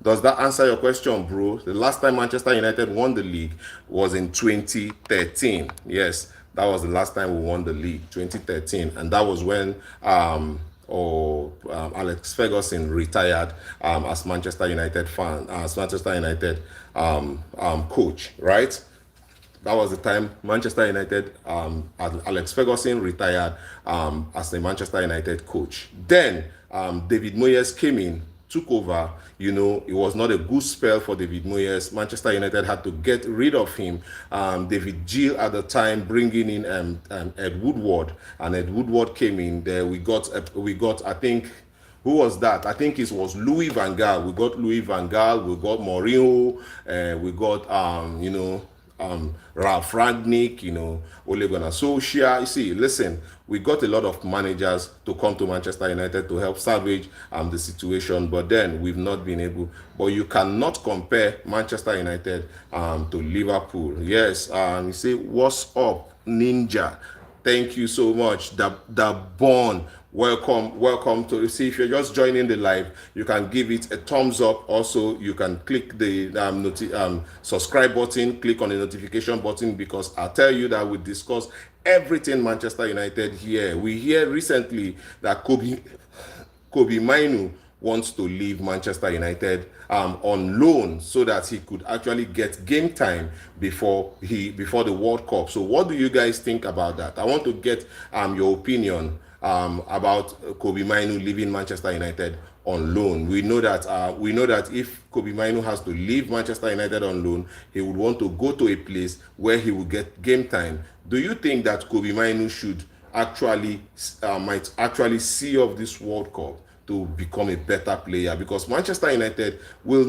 Does that answer your question, bro? The last time Manchester United won the league was in 2013. Yes, that was the last time we won the league, 2013. And that was when Alex Ferguson retired as Manchester United coach, right? That was the time Manchester United, Alex Ferguson retired as the Manchester United coach. Then David Moyes came in, took over. It was not a good spell for David Moyes. Manchester United had to get rid of him. David Gill at the time, bringing in Ed Woodward, and Ed Woodward came in. There we got I think, who was that? I think it was Louis van Gaal. We got Louis van Gaal. We got Mourinho. We got Ralph Rangnick. Ole Gunnar Solskjaer. You see, listen, we got a lot of managers to come to Manchester United to help salvage the situation, but then we've not been able. But you cannot compare Manchester United to Liverpool. Yes, you say, what's up, Ninja? Thank you so much. The Bond. Welcome to see. If you're just joining the live, you can give it a thumbs up. Also, you can click the subscribe button, click on the notification button, because I tell you that we discuss everything Manchester United here. We hear recently that Kobe Mainu wants to leave Manchester United on loan so that he could actually get game time before the World Cup. So what do you guys think about that? I want to get your opinion about Kobe Mainu leaving Manchester United on loan. We know that if Kobe Mainu has to leave Manchester United on loan, he would want to go to a place where he will get game time. Do you think that Kobe Mainu should might actually see off this World Cup to become a better player? Because Manchester United it will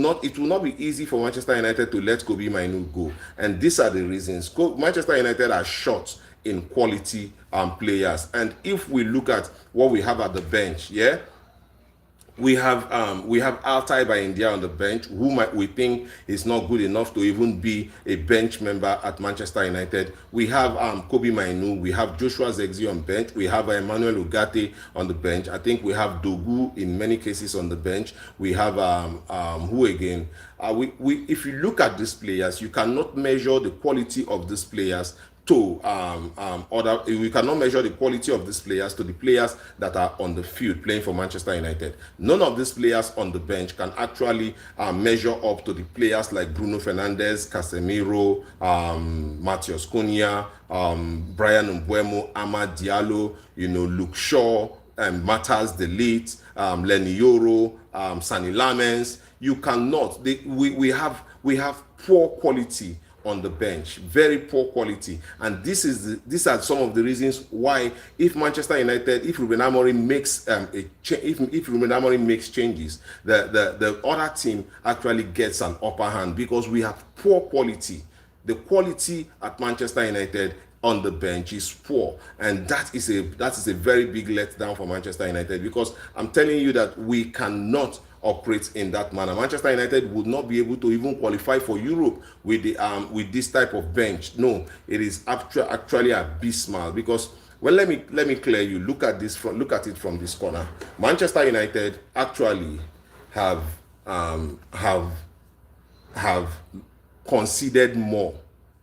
not be easy for Manchester United to let Kobe Mainu go, and these are the reasons. Manchester United are short in quality players, and if we look at what we have at the bench, we have Altay by India on the bench, who we think is not good enough to even be a bench member at Manchester United. We have Kobe Mainu, we have Joshua Zexi on bench, we have Emmanuel Ugarte on the bench. I think we have Dogu in many cases on the bench. We have who again? If you look at these players, you cannot measure the quality of these players to we cannot measure the quality of these players to the players that are on the field playing for Manchester United. None of these players on the bench can actually measure up to the players like Bruno Fernandes, Casemiro, Matheus Cunha, Brian Mbeumo, Amad Diallo, Luke Shaw, Matthias De Ligt, Lenny Yoro, Sani Lamens. You cannot. We have poor quality on the bench, very poor quality. And these are some of the reasons why, if Manchester United, if Ruben Amorim makes if Ruben Amorim makes changes, the other team actually gets an upper hand, because we have poor quality. The quality at Manchester United on the bench is poor, and that is a very big letdown for Manchester United, because I'm telling you that we cannot operate in that manner. Manchester United would not be able to even qualify for Europe with this type of bench. No, it is actually abysmal. Because, well, let me clear you. Look at it from this corner. Manchester United actually have conceded more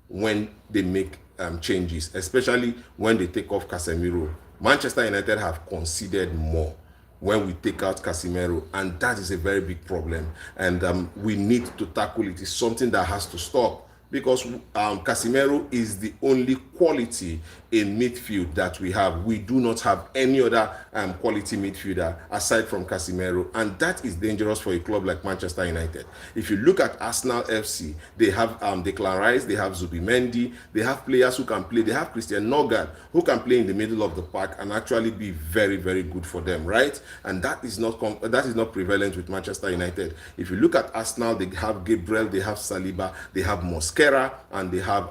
when they make changes, especially when they take off Casemiro. Manchester United have conceded more when we take out Casemiro, and that is a very big problem, and we need to tackle it. It's something that has to stop, because Casemiro is the only quality in midfield that we have. We do not have any other quality midfielder aside from Casemiro, and that is dangerous for a club like Manchester United. If you look at Arsenal FC, they have Declan Rice, they have Zubimendi, they have players who can play. They have Christian Nogard, who can play in the middle of the park and actually be very, very good for them, right? And that is not prevalent with Manchester United. If you look at Arsenal, they have Gabriel, they have Saliba, they have Mosquera, and they have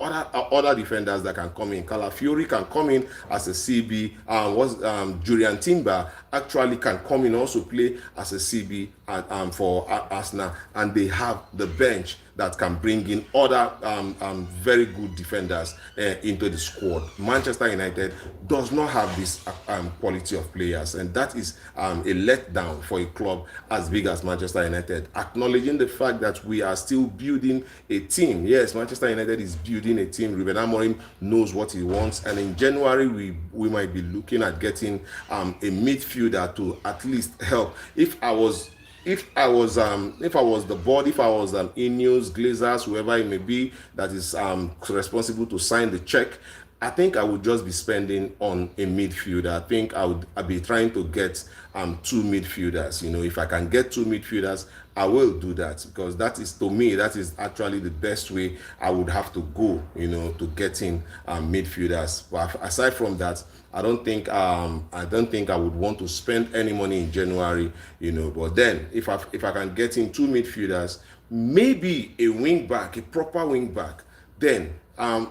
other defenders that can come in. Calafiori can come in as a CB. Julian Timber actually can come in, also play as a CB for Arsenal, and they have the bench that can bring in other very good defenders into the squad. Manchester United does not have this quality of players, and that is a letdown for a club as big as Manchester United. Acknowledging the fact that we are still building a team. Yes, Manchester United is building a team. Ruben Amorim knows what he wants, and in January we might be looking at getting a midfielder to at least help. If I was the board, if I was Ineos, Glazers, whoever it may be that is responsible to sign the check, I think I would just be spending on a midfielder. I think I'd be trying to get two midfielders. If I can get two midfielders, I will do that, because that is actually the best way I would have to go, to getting midfielders. But aside from that, I don't think I would want to spend any money in January, But then if I can get in two midfielders, maybe a wing back, a proper wing back, then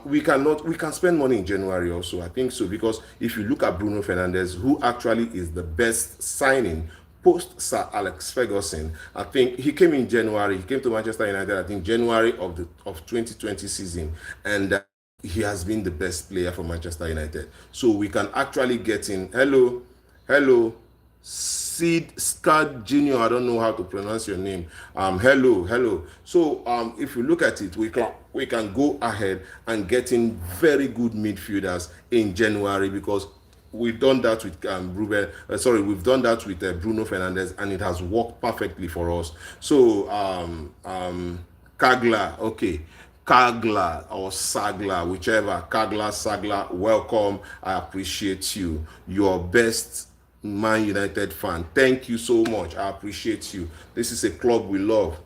we can spend money in January also. I think so, because if you look at Bruno Fernandes, who actually is the best signing post Sir Alex Ferguson, I think he came in January. He came to Manchester United, I think January of 2020 season, and he has been the best player for Manchester United. So we can actually get in. Hello, Sid Scott Jr. I don't know how to pronounce your name. Hello. So if you look at it, we can go ahead and get in very good midfielders in January, because we've done that with we've done that with Bruno Fernandes, and it has worked perfectly for us. So Kagla, okay. Kagla or Sagla, whichever. Kagla, Sagla, welcome. I appreciate you. Your best Man United fan. Thank you so much. I appreciate you. This is a club we love.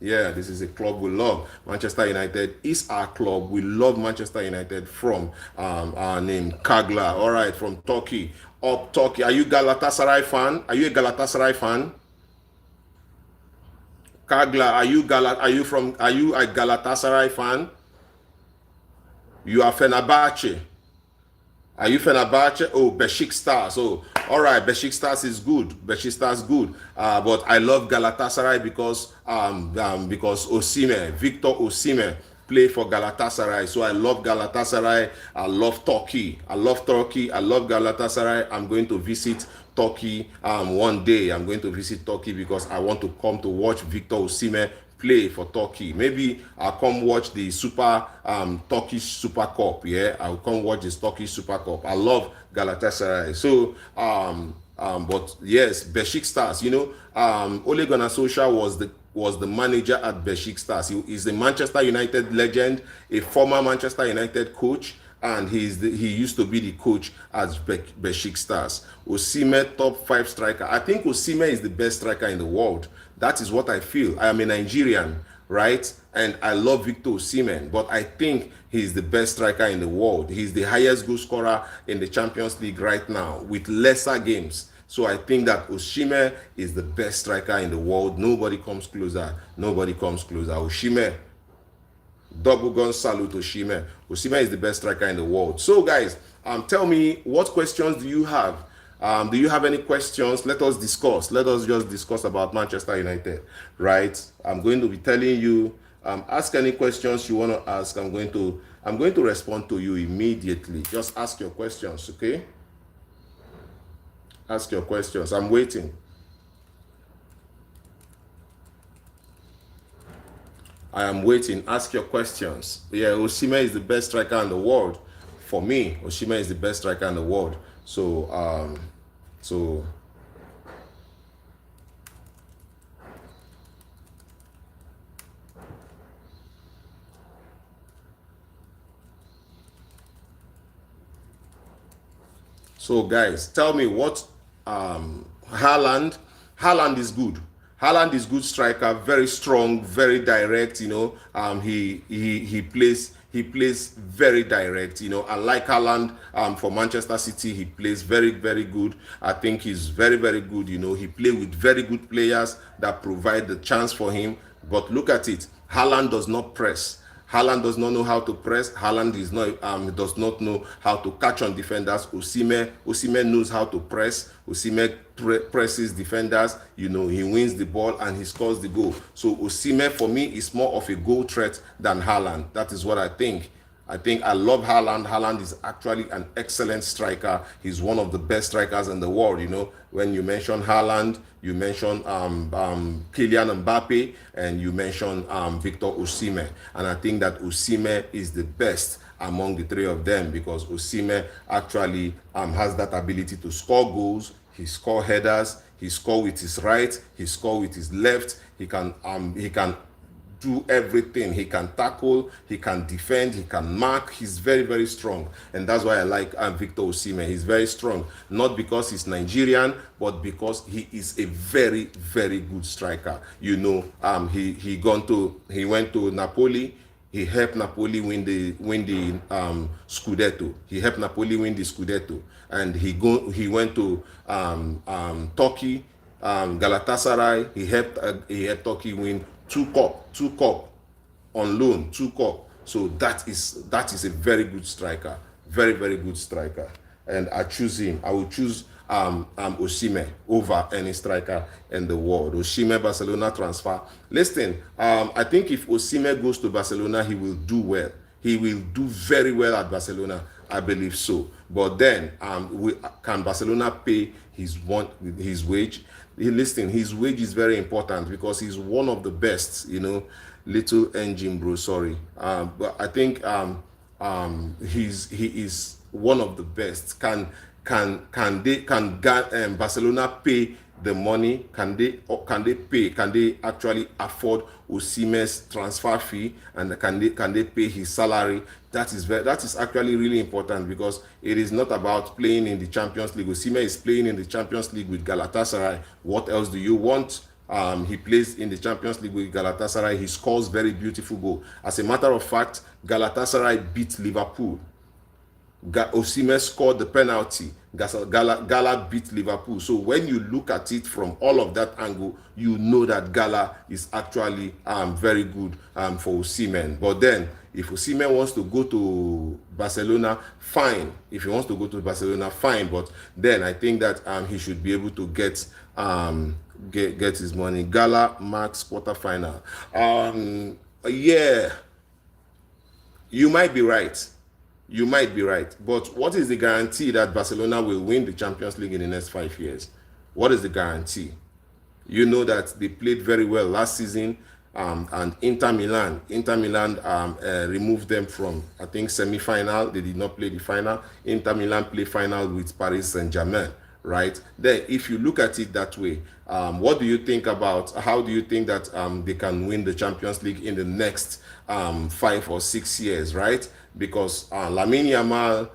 Yeah, this is a club we love. Manchester United is our club. We love Manchester United from our name, Kagla. All right, from Turkey. Up Turkey. Are you Galatasaray fan? Are you a Galatasaray fan? Kagla, are you a Galatasaray fan? You are Fenerbahce. Are you Fenerbahce? Oh, Besiktas. Oh, all right. Besiktas is good. Besiktas good. But I love Galatasaray because Victor Osimhen play for Galatasaray. So I love Galatasaray. I love Turkey. I love Galatasaray. I'm going to visit Turkey one day. I'm going to visit Turkey because I want to come to watch Victor Osimhen play for Turkey. Maybe I'll come watch the Turkish Super Cup. Yeah, I'll come watch this Turkish Super Cup. I love Galatasaray. So but yes, Besiktas, Ole Gunnar Solskjaer was the manager at Besiktas. He is a Manchester United legend, a former Manchester United coach, and he used to be the coach at Besiktas. Osimhen, top 5 striker. I think Osimhen is the best striker in the world. That is what I feel. I am a Nigerian. right? And I love Victor Osimhen, but I think he's the best striker in the world. He's the highest goal scorer in the Champions League right now with lesser games. So I think that Osimhen is the best striker in the world. Nobody comes closer. Nobody comes closer. Osimhen, double gun salute Osimhen. Osimhen is the best striker in the world. So guys, tell me, what questions do you have? Do you have any questions? Let us discuss. Let us just discuss about Manchester United, right? I'm going to be telling you. Ask any questions you want to ask. I'm going to respond to you immediately. Just ask your questions, okay? Ask your questions. I'm waiting. I am waiting. Ask your questions. Yeah, Osimhen is the best striker in the world. For me, Osimhen is the best striker in the world. So guys, tell me what Haaland. Haaland is good. Haaland is good striker, very strong, very direct. He plays very direct. I like Haaland for Manchester City. He plays very, very good. I think he's very, very good. He plays with very good players that provide the chance for him. But look at it. Haaland does not press. Haaland does not know how to press. Haaland does not know how to catch on defenders. Osimhen knows how to press. Osimhen presses defenders. He wins the ball and he scores the goal. So Osimhen for me is more of a goal threat than Haaland. That is what I think. I love Haaland. Haaland is actually an excellent striker. He's one of the best strikers in the world. When you mention Haaland, you mention Kylian Mbappe, and you mention Victor Osimhen. And I think that Osimhen is the best among the three of them because Osimhen actually has that ability to score goals. He scores headers. He scores with his right. He scores with his left. He can do everything. He can tackle, he can defend, he can mark. He's very, very strong. And that's why I like Victor Osimhen. He's very strong, not because he's Nigerian, but because he is a very, very good striker. He went to Napoli. He helped Napoli win the Scudetto. He helped Napoli win the Scudetto. And he went to Turkey, Galatasaray. He helped Turkey win two cup on loan, 2 cup. So that is a very good striker, very, very good striker. And I choose him. I will choose Osimhen over any striker in the world. Osimhen Barcelona transfer. Listen, I think if Osimhen goes to Barcelona, he will do well. He will do very well at Barcelona. I believe so. But then, can Barcelona pay his wage? Listen, his wage is very important because he's one of the best. Little engine, bro. Sorry, but I think he is one of the best. Can Barcelona pay the money? Can they actually afford Osimhen's transfer fee, and can they pay his salary? That is actually really important because it is not about playing in the Champions League. Osimhen is playing in the Champions League with Galatasaray. What else do you want? He plays in the Champions League with Galatasaray. He scores very beautiful goal. As a matter of fact, Galatasaray beat Liverpool. Osimhen scored the penalty. Gala beat Liverpool. So when you look at it from all of that angle, you know that Gala is actually very good for Osimhen. But then, if Osimhen wants to go to Barcelona, fine. If he wants to go to Barcelona, fine. But then I think that he should be able to get his money. Gala Max quarterfinal. Yeah, you might be right. You might be right. But what is the guarantee that Barcelona will win the Champions League in the next 5 years? What is the guarantee? You know that they played very well last season, and Inter Milan removed them from, I think, semi-final. They did not play the final. Inter Milan played final with Paris Saint-Germain, right? Then, if you look at it that way, what do you think about, how do you think that they can win the Champions League in the next 5 or 6 years, right? Because Lamine Yamal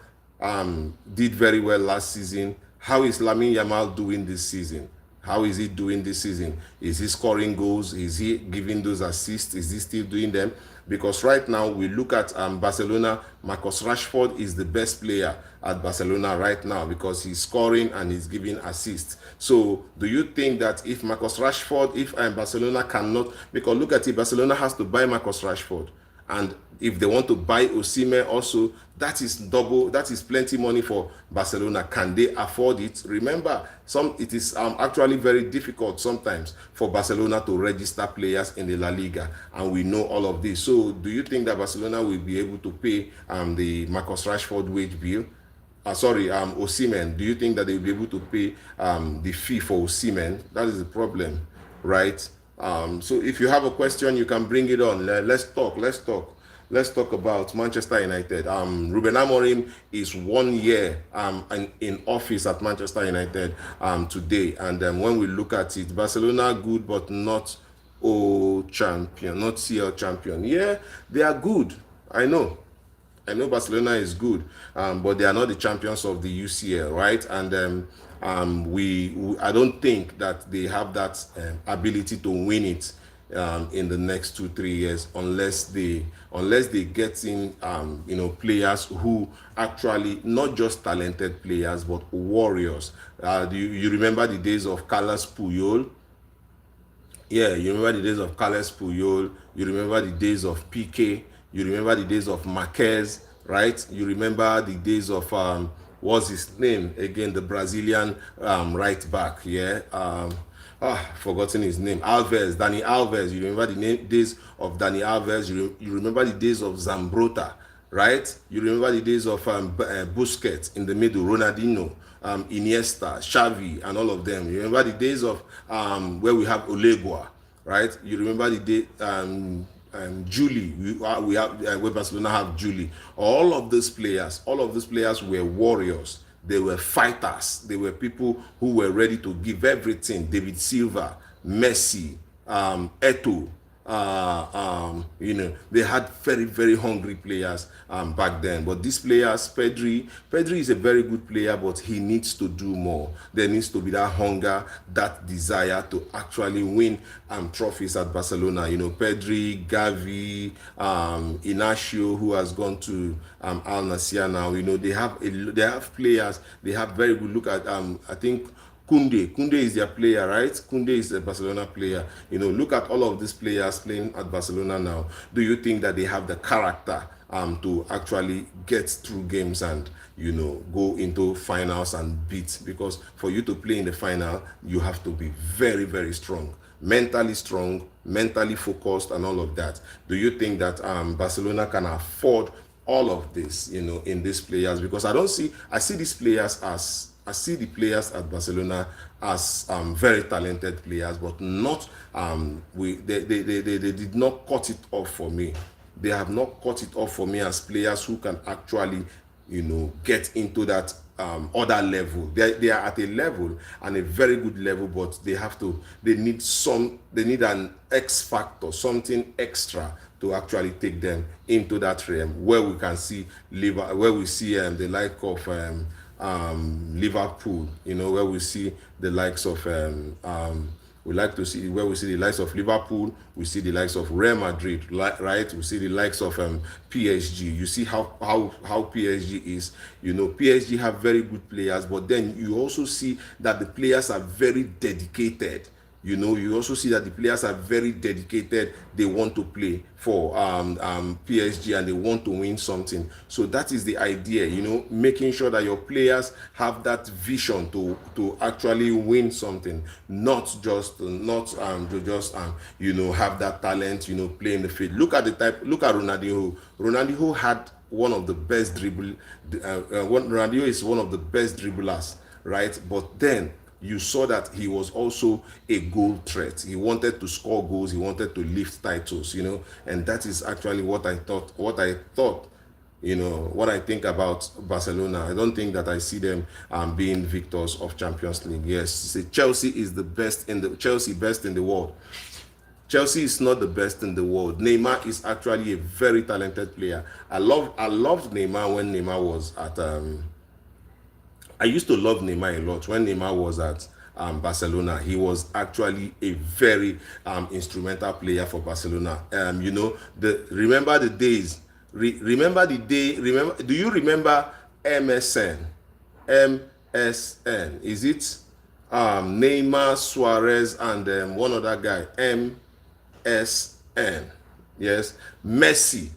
did very well last season. How is Lamine Yamal doing this season? How is he doing this season? Is he scoring goals? Is he giving those assists? Is he still doing them? Because right now we look at Barcelona. Marcus Rashford is the best player at Barcelona right now because he's scoring and he's giving assists. So do you think that if Marcus Rashford, if Barcelona cannot, because look at it, Barcelona has to buy Marcus Rashford, and if they want to buy Osimhen also, that is double, that is plenty money for Barcelona. Can they afford it? Remember, it is actually very difficult sometimes for Barcelona to register players in the La Liga, and we know all of this. So do you think that Barcelona will be able to pay the Marcus Rashford wage bill? Osimhen, do you think that they will be able to pay the fee for Osimhen? That is the problem, right? So if you have a question, you can bring it on. Let's talk. Let's talk about Manchester United. Ruben Amorim is 1 year in office at Manchester United today. And when we look at it, Barcelona good, but not champion, not CL champion. Yeah, they are good. I know Barcelona is good, but they are not the champions of the UCL, right? And I don't think that they have that ability to win it in the next 2-3 years unless they get in players who actually not just talented players but warriors. Do you remember the days of Carlos Puyol? Yeah, you remember the days of Carles Puyol, you remember the days of Piqué, you remember the days of Marquez, right? You remember the days of, what's his name? Again, the Brazilian right back, yeah? Forgotten his name. Dani Alves. You remember the days of Dani Alves. You remember the days of Zambrota, right? You remember the days of Busquets in the middle, Ronaldinho, Iniesta, Xavi, and all of them. You remember the days of where we have Olegua, right? You remember the day Julie, we have where Barcelona have Julie. All of these players were warriors. They were fighters. They were people who were ready to give everything. David Silva, Messi, Eto'o. They had very, very hungry players back then. But these players, Pedri is a very good player, but he needs to do more. There needs to be that hunger, that desire to actually win trophies at Barcelona. Pedri, Gavi, Inacio, who has gone to Al Nassr now. They have players. They have very good. Look at I think Kunde is their player, right? Kunde is a Barcelona player. Look at all of these players playing at Barcelona now. Do you think that they have the character to actually get through games and go into finals and beat? Because for you to play in the final, you have to be very, very strong, mentally focused, and all of that. Do you think that Barcelona can afford all of this, in these players? Because I see these players as I see the players at Barcelona as very talented players, but not they did not cut it off for me. They have not cut it off for me as players who can actually get into that other level. They are at a level, and a very good level, but they need an X factor, something extra to actually take them into that realm where we can see the like of Liverpool, where we see the likes of we like to see where we see the likes of Liverpool, we see the likes of Real Madrid, right? We see the likes of PSG. You see how PSG is. PSG have very good players, but then you also see that the players are very dedicated. You also see that the players are very dedicated. They want to play for PSG and they want to win something. So that is the idea, making sure that your players have that vision to actually win something, not just have that talent, play in the field. Look at Ronaldinho. Ronaldinho had one of the best Ronaldinho is one of the best dribblers, right? But then you saw that he was also a goal threat. He wanted to score goals. He wanted to lift titles, and that is actually what I thought, what I think about Barcelona. I don't think that I see them being victors of Champions League. Yes, Chelsea is the best in the world. Chelsea is not the best in the world. Neymar is actually a very talented player. I loved Neymar when Neymar was at I used to love Neymar a lot when Neymar was at Barcelona. He was actually a very instrumental player for Barcelona. You know, remember the days. Remember the day. Remember? Do you remember MSN? MSN. Is it Neymar, Suarez, and one other guy? MSN. Yes, Messi,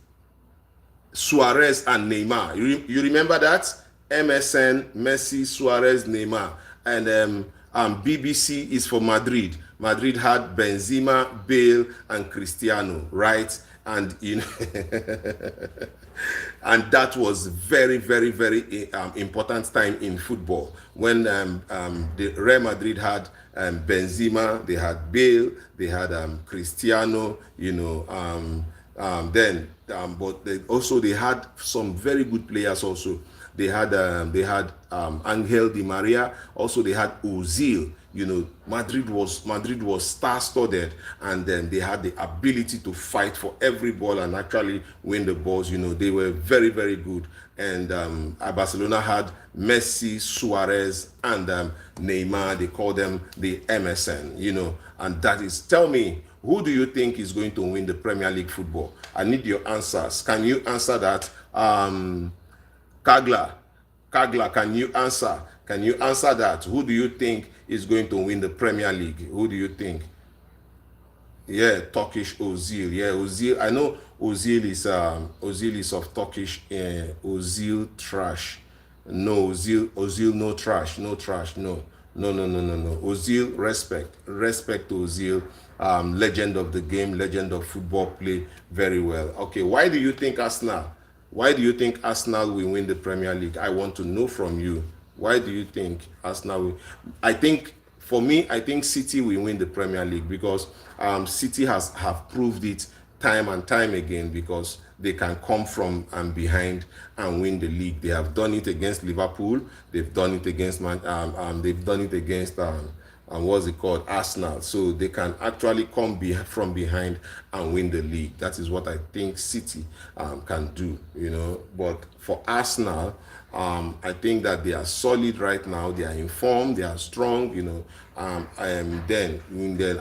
Suarez, and Neymar. You remember that? MSN, Messi, Suarez, Neymar. And BBC is for Madrid. Madrid had Benzema, Bale, and Cristiano, right? And you know, and that was very, very, very important time in football when the Real Madrid had Benzema, they had Bale, they had Cristiano, you know, but they had some very good players also. They had Angel Di Maria. Also, they had Ozil. You know, Madrid was star-studded, and then they had the ability to fight for every ball and actually win the balls. You know, they were very, very good. And Barcelona had Messi, Suarez, and Neymar. They call them the MSN. You know, and that is. Tell me, who do you think is going to win the Premier League football? I need your answers. Can you answer that? Kagla, can you answer? Can you answer that? Who do you think is going to win the Premier League? Who do you think? Yeah, Turkish Ozil. Yeah, Ozil. I know Ozil is of Turkish. Ozil trash. No, Ozil no trash, no trash, no. No. Ozil, respect to Ozil. Legend of the game, legend of football, play very well. Okay, why do you think Arsenal? Why do you think Arsenal will win the Premier League? I want to know from you. Why do you think Arsenal will? For me, I think City will win the Premier League because City have proved it time and time again because they can come from behind and win the league. They have done it against Liverpool. They've done it against what's it called, Arsenal. So they can actually come from behind and win the league. That is what I think City can do, you know. But for Arsenal, I think that they are solid right now. They are informed. They are strong, you know. Then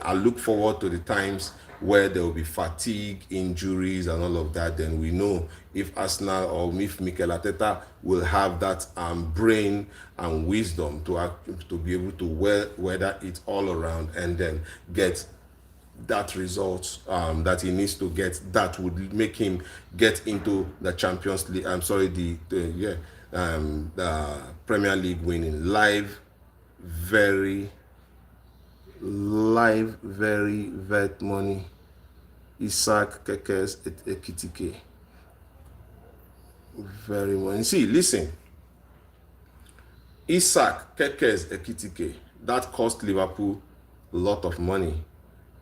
I look forward to the times where there will be fatigue, injuries, and all of that. Then we know if Arsenal or if Mikel Arteta will have that brain and wisdom to be able to weather it all around and then get that result that he needs to get, that would make him get into the Champions League. I'm sorry, the Premier League winning very vet money. Isaac Kekes Ekitike. Very money. See, listen. Isaac Kekes Ekitike, that cost Liverpool a lot of money.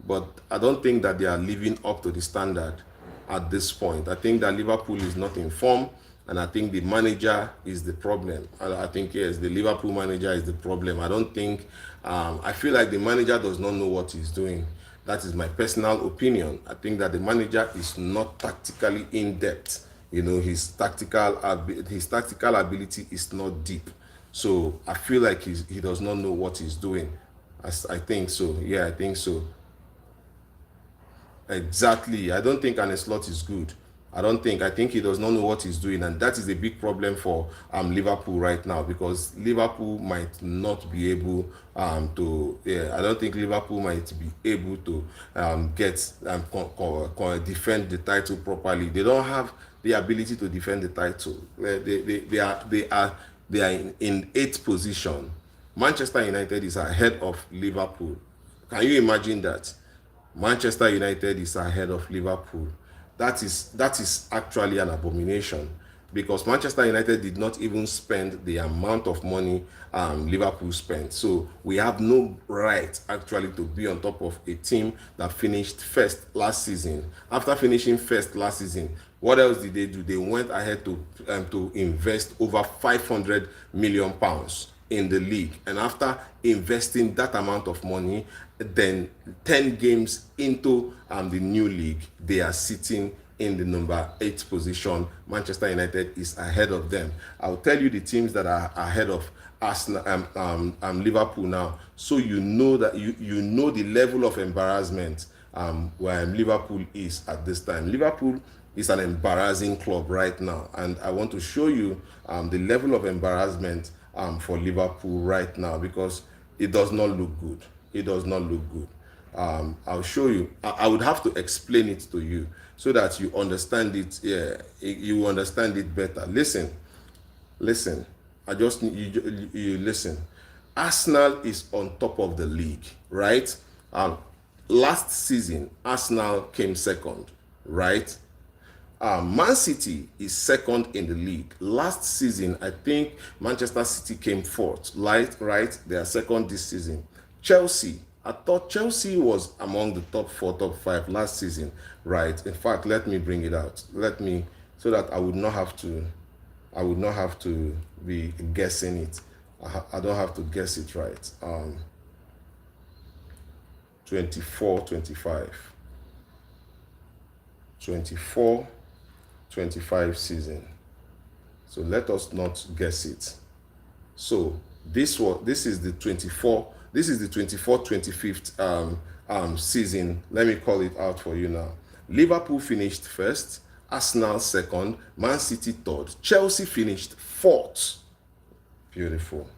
But I don't think that they are living up to the standard at this point. I think that Liverpool is not in form, and I think the manager is the problem. I think, yes, the Liverpool manager is the problem. I don't think, I feel like the manager does not know what he's doing. That is my personal opinion. I think that the manager is not tactically in depth. You know, his tactical ability is not deep. So I feel like he does not know what he's doing. I think so. Yeah, I think so. Exactly. I don't think Arne Slot is good. I think he does not know what he's doing, and that is a big problem for Liverpool right now, because Liverpool might not be able to. Yeah, I don't think Liverpool might be able to defend the title properly. They don't have the ability to defend the title. They are in eighth position. Manchester United is ahead of Liverpool. Can you imagine that? Manchester United is ahead of Liverpool. That is actually an abomination, because Manchester United did not even spend the amount of money Liverpool spent. So we have no right actually to be on top of a team that finished first last season. After finishing first last season, what else did they do? They went ahead to invest over 500 million pounds in the league, and after investing that amount of money, then 10 games into the new league, they are sitting in the number 8 position. Manchester United is ahead of them. I'll tell you the teams that are ahead of Arsenal, Liverpool now, so you know that you know the level of embarrassment where Liverpool is at this time. Liverpool is an embarrassing club right now, and I want to show you the level of embarrassment for Liverpool right now, because it does not look good. It does not look good. I'll show you. I would have to explain it to you so that you understand it. Yeah, you understand it better. Listen. I just need you listen. Arsenal is on top of the league, right? Last season, Arsenal came second, right? Man City is second in the league. Last season, I think Manchester City came fourth, right? They are second this season. Chelsea, I thought Chelsea was among the top 4, top 5 last season, right? In fact, let me bring it out. So that I would not have to be guessing it. I don't have to guess it, right? 24, 25. 24, 25 season. So let us not guess it. So this is the 24, 25th season. Let me call it out for you now. Liverpool finished first, Arsenal second, Man City third, Chelsea finished fourth. Beautiful.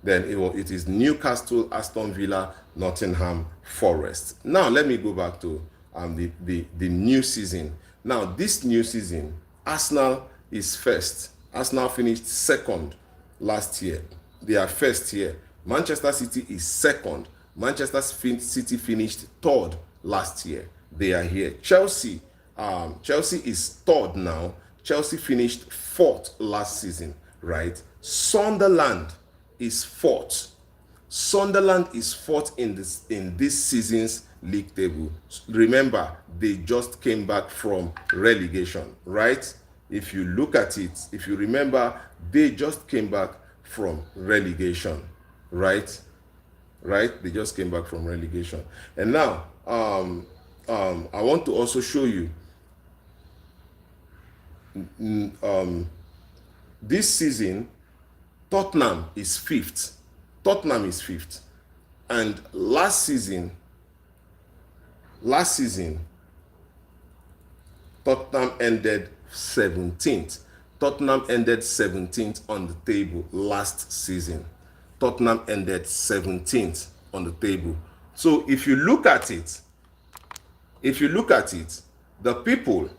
Then it is Newcastle, Aston Villa, Nottingham Forest. Now let me go back to the new season. Now this new season, Arsenal is first. Arsenal finished second last year. They are first here. Manchester City is second. Manchester City finished third last year. They are here. Chelsea is third now. Chelsea finished fourth last season, right? Sunderland is fourth. Sunderland is fourth in this season's league table. Remember, they just came back from relegation, right? If you look at it, if you remember, they just came back from relegation, right? They just came back from relegation. And now, I want to also show you this season, Tottenham is fifth. And last season, Tottenham ended 17th. Tottenham ended 17th on the table last season. Tottenham ended 17th on the table. So if you look at it, the people,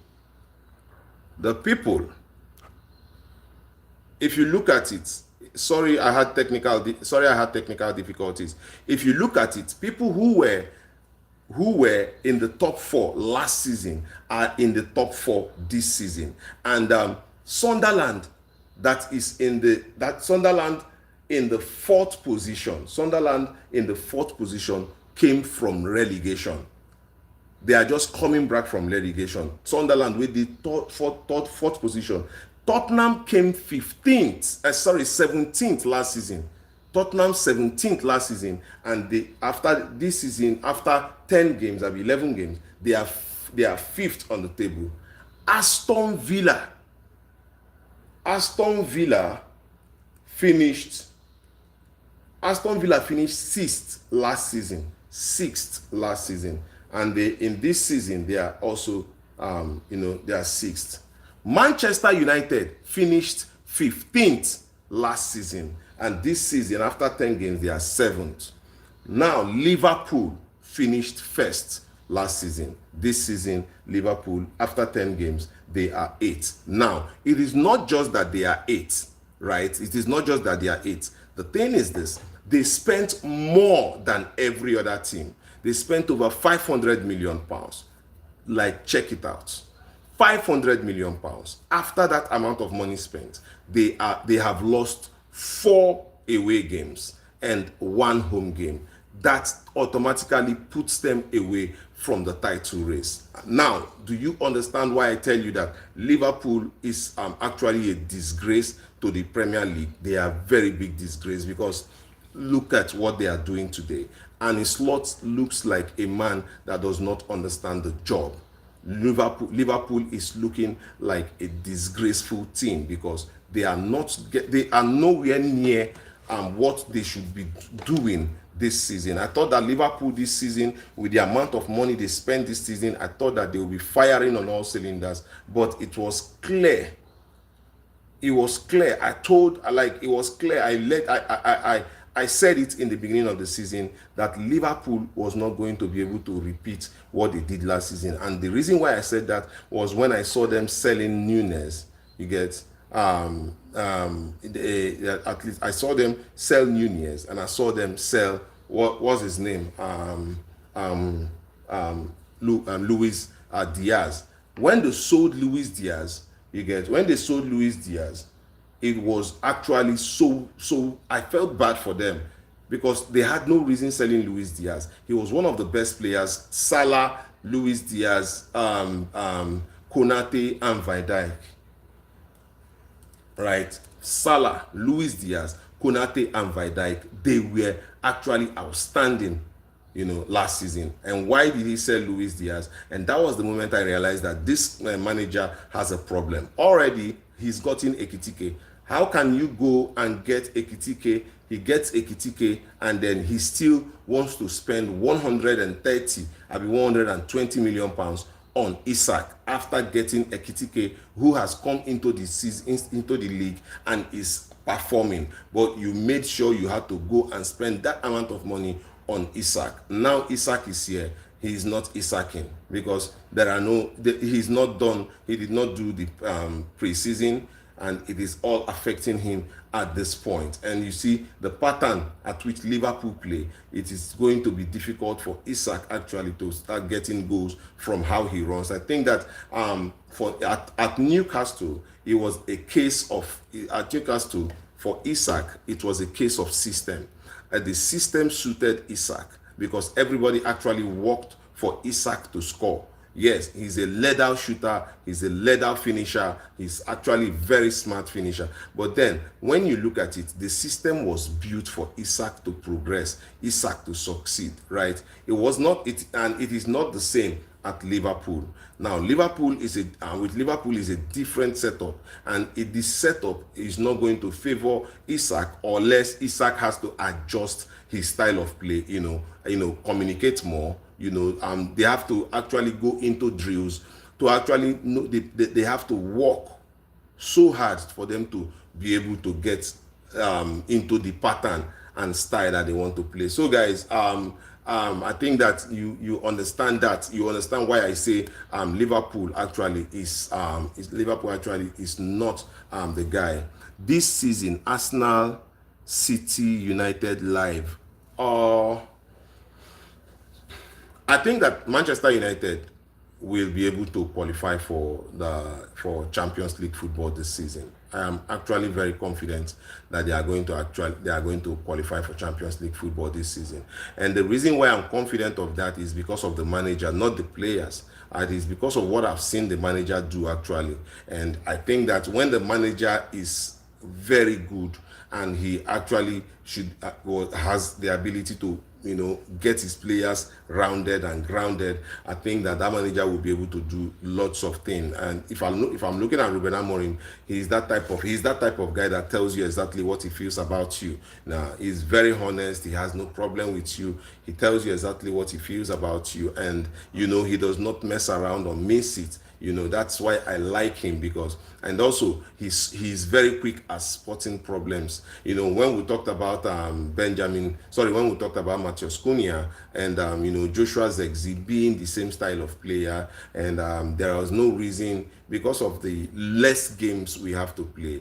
if you look at it, sorry I had technical difficulties. If you look at it, people who were in the top 4 last season are in the top 4 this season. And Sunderland, Sunderland in the 4th position. Sunderland in the 4th position came from relegation. They are just coming back from relegation. Sunderland with the 4th position. Tottenham came 17th last season. Tottenham 17th last season, and after this season, after 10 games, 11 games, they are 5th on the table. Aston Villa finished 6th last season. And in this season they are also they are 6th. Manchester United finished 15th last season, and this season after 10 games they are 7th. Now Liverpool finished 1st last season. This season Liverpool after 10 games they are 8th. Now it is not just that they are 8th, right? It is not just that they are 8th. The thing is this: they spent more than every other team. They spent over 500 million pounds. Like, check it out. 500 million pounds. After that amount of money spent, they have lost 4 away games and 1 home game. That automatically puts them away from the title race. Now, do you understand why I tell you that Liverpool is actually a disgrace to the Premier League? They are a very big disgrace, because look at what they are doing today. And Slot looks like a man that does not understand the job. Liverpool is looking like a disgraceful team because they are nowhere near what they should be doing this season. I thought that Liverpool this season, with the amount of money they spent this season, I thought that they will be firing on all cylinders. But it was clear. It was clear. It was clear. I said it in the beginning of the season that Liverpool was not going to be able to repeat what they did last season. And the reason why I said that was when I saw them selling Nunes. You get at least I saw them sell Nunez, and I saw them sell what was his name, Luis Diaz. When they sold Luis Diaz, it was actually so I felt bad for them because they had no reason selling Luis Diaz. He was one of the best players. Salah, Luis Diaz, Konate, and Van Dijk. Right, Salah, Luis Diaz, Konate, and Van Dijk, they were actually outstanding, last season. And why did he sell Luis Diaz? And that was the moment I realized that this manager has a problem. Already, he's gotten Ekitike. How can you go and get Ekitike? He gets Ekitike, and then he still wants to spend 120 million pounds on Isak after getting Ekitike, who has come into the season, into the league, and is performing. But you made sure you had to go and spend that amount of money on Isak. Now Isak is here. He is not Isaking because he's not done. He did not do the pre-season, and it is all affecting him at this point. And you see the pattern at which Liverpool play, it is going to be difficult for Isak actually to start getting goals from how he runs. I think that at Newcastle, it was a case of, at Newcastle, for Isak, it was a case of system. The system suited Isak because everybody actually worked for Isak to score. Yes, he's a lead-out shooter, he's a lead-out finisher, he's actually a very smart finisher. But then, when you look at it, the system was built for Isak to progress, Isak to succeed, right? It was not, and it is not the same at Liverpool. Now, with Liverpool is a different setup, and this setup is not going to favor Isak unless Isak has to adjust his style of play, communicate more. They have to actually go into drills to actually know they have to work so hard for them to be able to get into the pattern and style that they want to play. So guys, I think that you understand that. You understand why I say Liverpool actually is not the guy. This season, Arsenal, City, United live, I think that Manchester United will be able to qualify for Champions League football this season. I am actually very confident that they are going to qualify for Champions League football this season. And the reason why I'm confident of that is because of the manager, not the players. It is because of what I've seen the manager do actually. And I think that when the manager is very good and he actually has the ability to get his players rounded and grounded, I think that manager will be able to do lots of things. And if I'm looking at Ruben Amorim, he's that type of guy that tells you exactly what he feels about you. Now, he's very honest. He has no problem with you. He tells you exactly what he feels about you, and he does not mess around or miss it. That's why I like him, and also he's very quick at spotting problems. When we talked about when we talked about Matheus Cunha and Joshua Zexi being the same style of player, and there was no reason, because of the less games we have to play.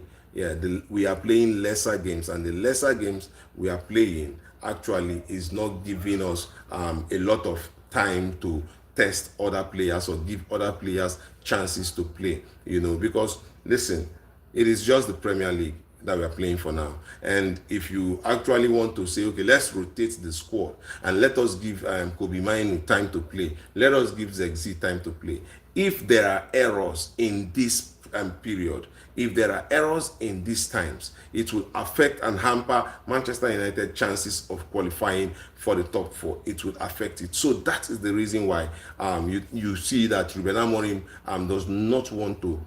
We are playing lesser games, and the lesser games we are playing actually is not giving us a lot of time to test other players or give other players chances to play, because listen, it is just the Premier League that we are playing for now. And if you actually want to say, okay, let's rotate the squad and let us give Kobe Minu time to play, let us give Zexi time to play. If there are errors in this period, if there are errors in these times, it will affect and hamper Manchester United chances of qualifying for the top four. It will affect it. So that is the reason why you see that Ruben Amorim does not want to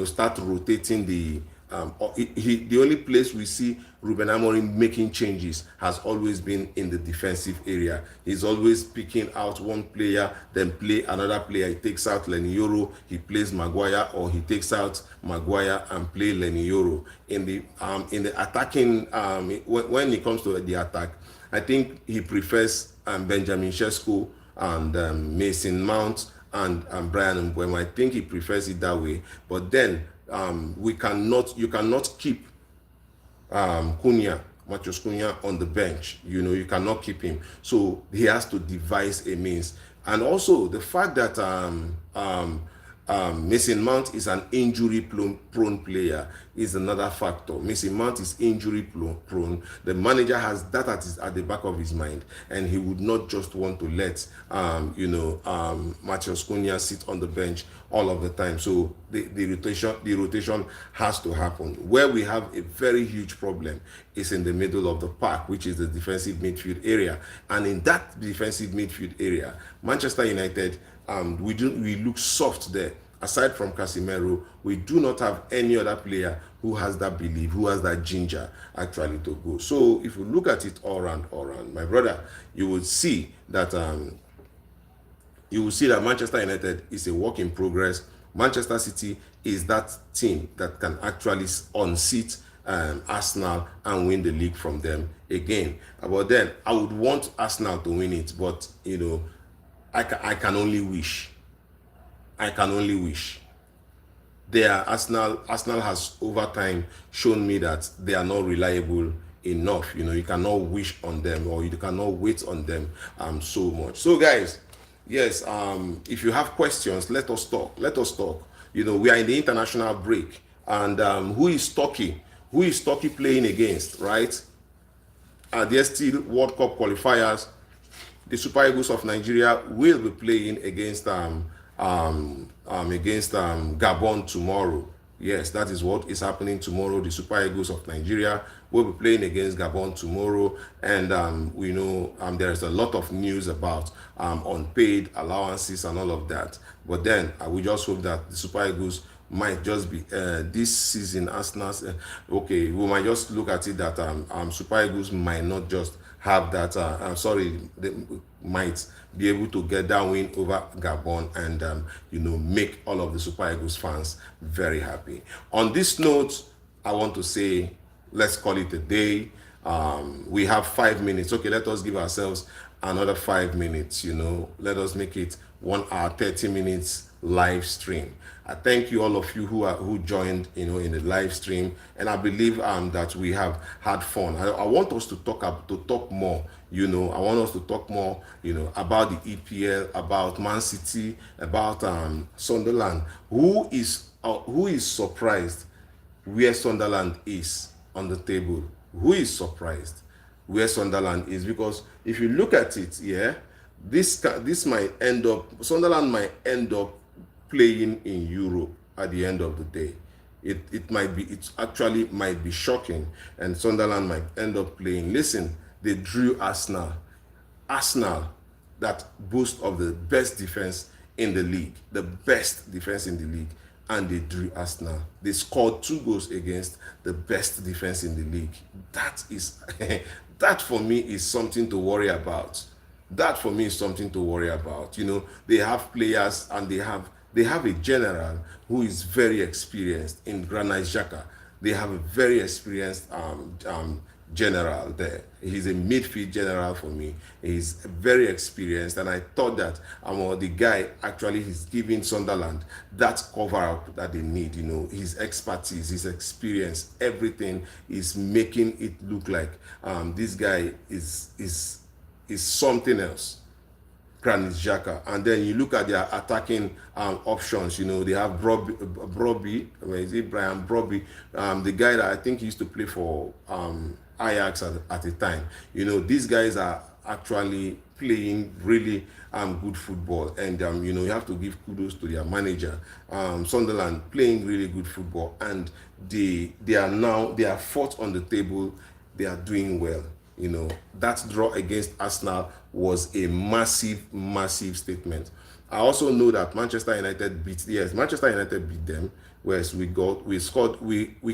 start rotating the the only place we see Ruben Amorim making changes has always been in the defensive area. He's always picking out one player, then play another player. He takes out Lenny Yoro, he plays Maguire, or he takes out Maguire and play Lenny Yoro. In the attacking, when it comes to the attack, I think he prefers Benjamin Sesko and Mason Mount and Brian Mbeumo. I think he prefers it that way. But then you cannot keep Matheus Cunha on the bench. You cannot keep him. So he has to devise a means. And also the fact that Mason Mount is an injury-prone player is another factor. Mason Mount is injury-prone. The manager has that at the back of his mind, and he would not just want to let Matheus Cunha sit on the bench all of the time. So the rotation has to happen. Where we have a very huge problem is in the middle of the park, which is the defensive midfield area. And in that defensive midfield area, Manchester United, we look soft there. Aside from Casemiro, we do not have any other player who has that belief, who has that ginger actually to go. So if you look at it all round, my brother, you will see that Manchester United is a work in progress. Manchester City is that team that can actually unseat Arsenal and win the league from them again. But then I would want Arsenal to win it, but I can only wish. Arsenal has over time shown me that they are not reliable enough. You cannot wish on them, or you cannot wait on them so much. So guys, yes, if you have questions, let us talk. We are in the international break, and who is Turkey playing against, right? They're still World Cup qualifiers. The Super Eagles of Nigeria will be playing against Gabon tomorrow. Yes, that is what is happening tomorrow. The Super Eagles of Nigeria will be playing against Gabon tomorrow, and we know there is a lot of news about unpaid allowances and all of that. But then we just hope that the Super Eagles might just be this season. Arsenal, we might just look at it that Super Eagles might not just have that. They might be able to get that win over Gabon and make all of the Super Eagles fans very happy. On this note, I want to say, let's call it a day. We have 5 minutes. Okay, let us give ourselves another 5 minutes. Let us make it 1 hour 30 minutes live stream. I thank you, all of you who joined in the live stream, and I believe that we have had fun. I want us to talk more. I want us to talk more about the EPL, about Man City, about Sunderland. Who is surprised where Sunderland is on the table? Who is surprised where Sunderland is? Because if you look at it, Sunderland might end up playing in Europe at the end of the day. It actually might be shocking, and Sunderland might end up playing. Listen, they drew Arsenal, that boasts of the best defense in the league, and they drew Arsenal. They scored 2 goals against the best defense in the league. That that for me is something to worry about. They have players, and they have a general who is very experienced in Granit Xhaka. They have a very experienced general there. He's a midfield general for me. He's very experienced, and I thought that the guy actually is giving Sunderland that cover up that they need. His expertise, his experience, everything is making it look like this guy is something else. Granit Xhaka. And then you look at their attacking options. They have Brobbey, Brian Brobbey, the guy that I think he used to play for Ajax at the time. These guys are actually playing really good football, and you have to give kudos to their manager. Sunderland playing really good football, and they are fourth on the table. They are doing well. That draw against Arsenal was a massive statement. I also know that Manchester United Manchester United beat them, whereas we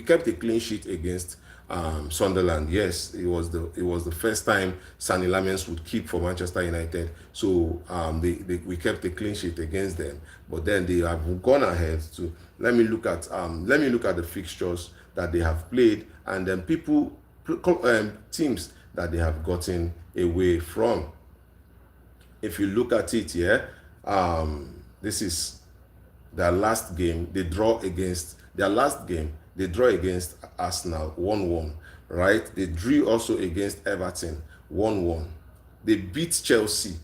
kept a clean sheet against Sunderland. Yes, it was the first time Sonny Lamens would keep for Manchester United. So we kept a clean sheet against them. But then they have gone ahead to let me look at the fixtures that they have played, and then teams that they have gotten away from. If you look at it here, this is their last game. Their last game, they draw against Arsenal 1-1, right? They drew also against Everton 1-1. They beat Chelsea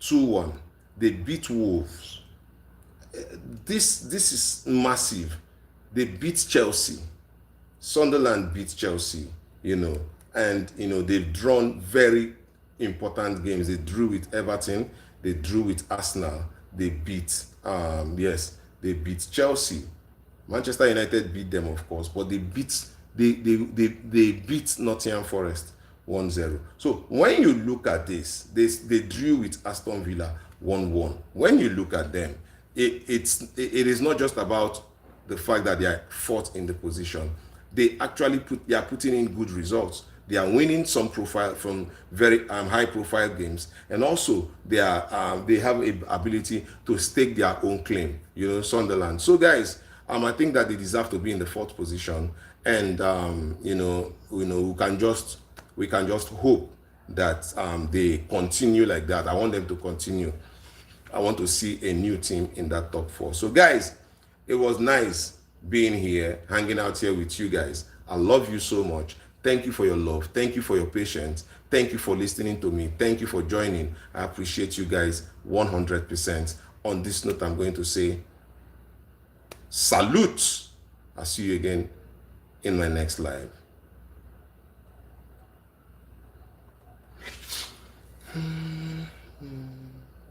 2-1. They beat Wolves. This is massive. They beat Chelsea. Sunderland beat Chelsea, and they've drawn very important games. They drew with Everton, they drew with Arsenal, they beat they beat Chelsea. Manchester United beat them, of course, but they beat Nottingham Forest 1-0. So when you look at this, they drew with Aston Villa 1-1. When you look at them, it is not just about the fact that they are fourth in the position. They are putting in good results. They are winning some very high profile games, and also they have a ability to stake their own claim. Sunderland. So guys, I think that they deserve to be in the fourth position, and we can just hope that they continue like that. I want them to continue. I want to see a new team in that top four. So guys, it was nice being here, hanging out here with you guys. I love you so much. Thank you for your love. Thank you for your patience. Thank you for listening to me. Thank you for joining. I appreciate you guys 100%. On this note, I'm going to say salute. I'll see you again in my next live.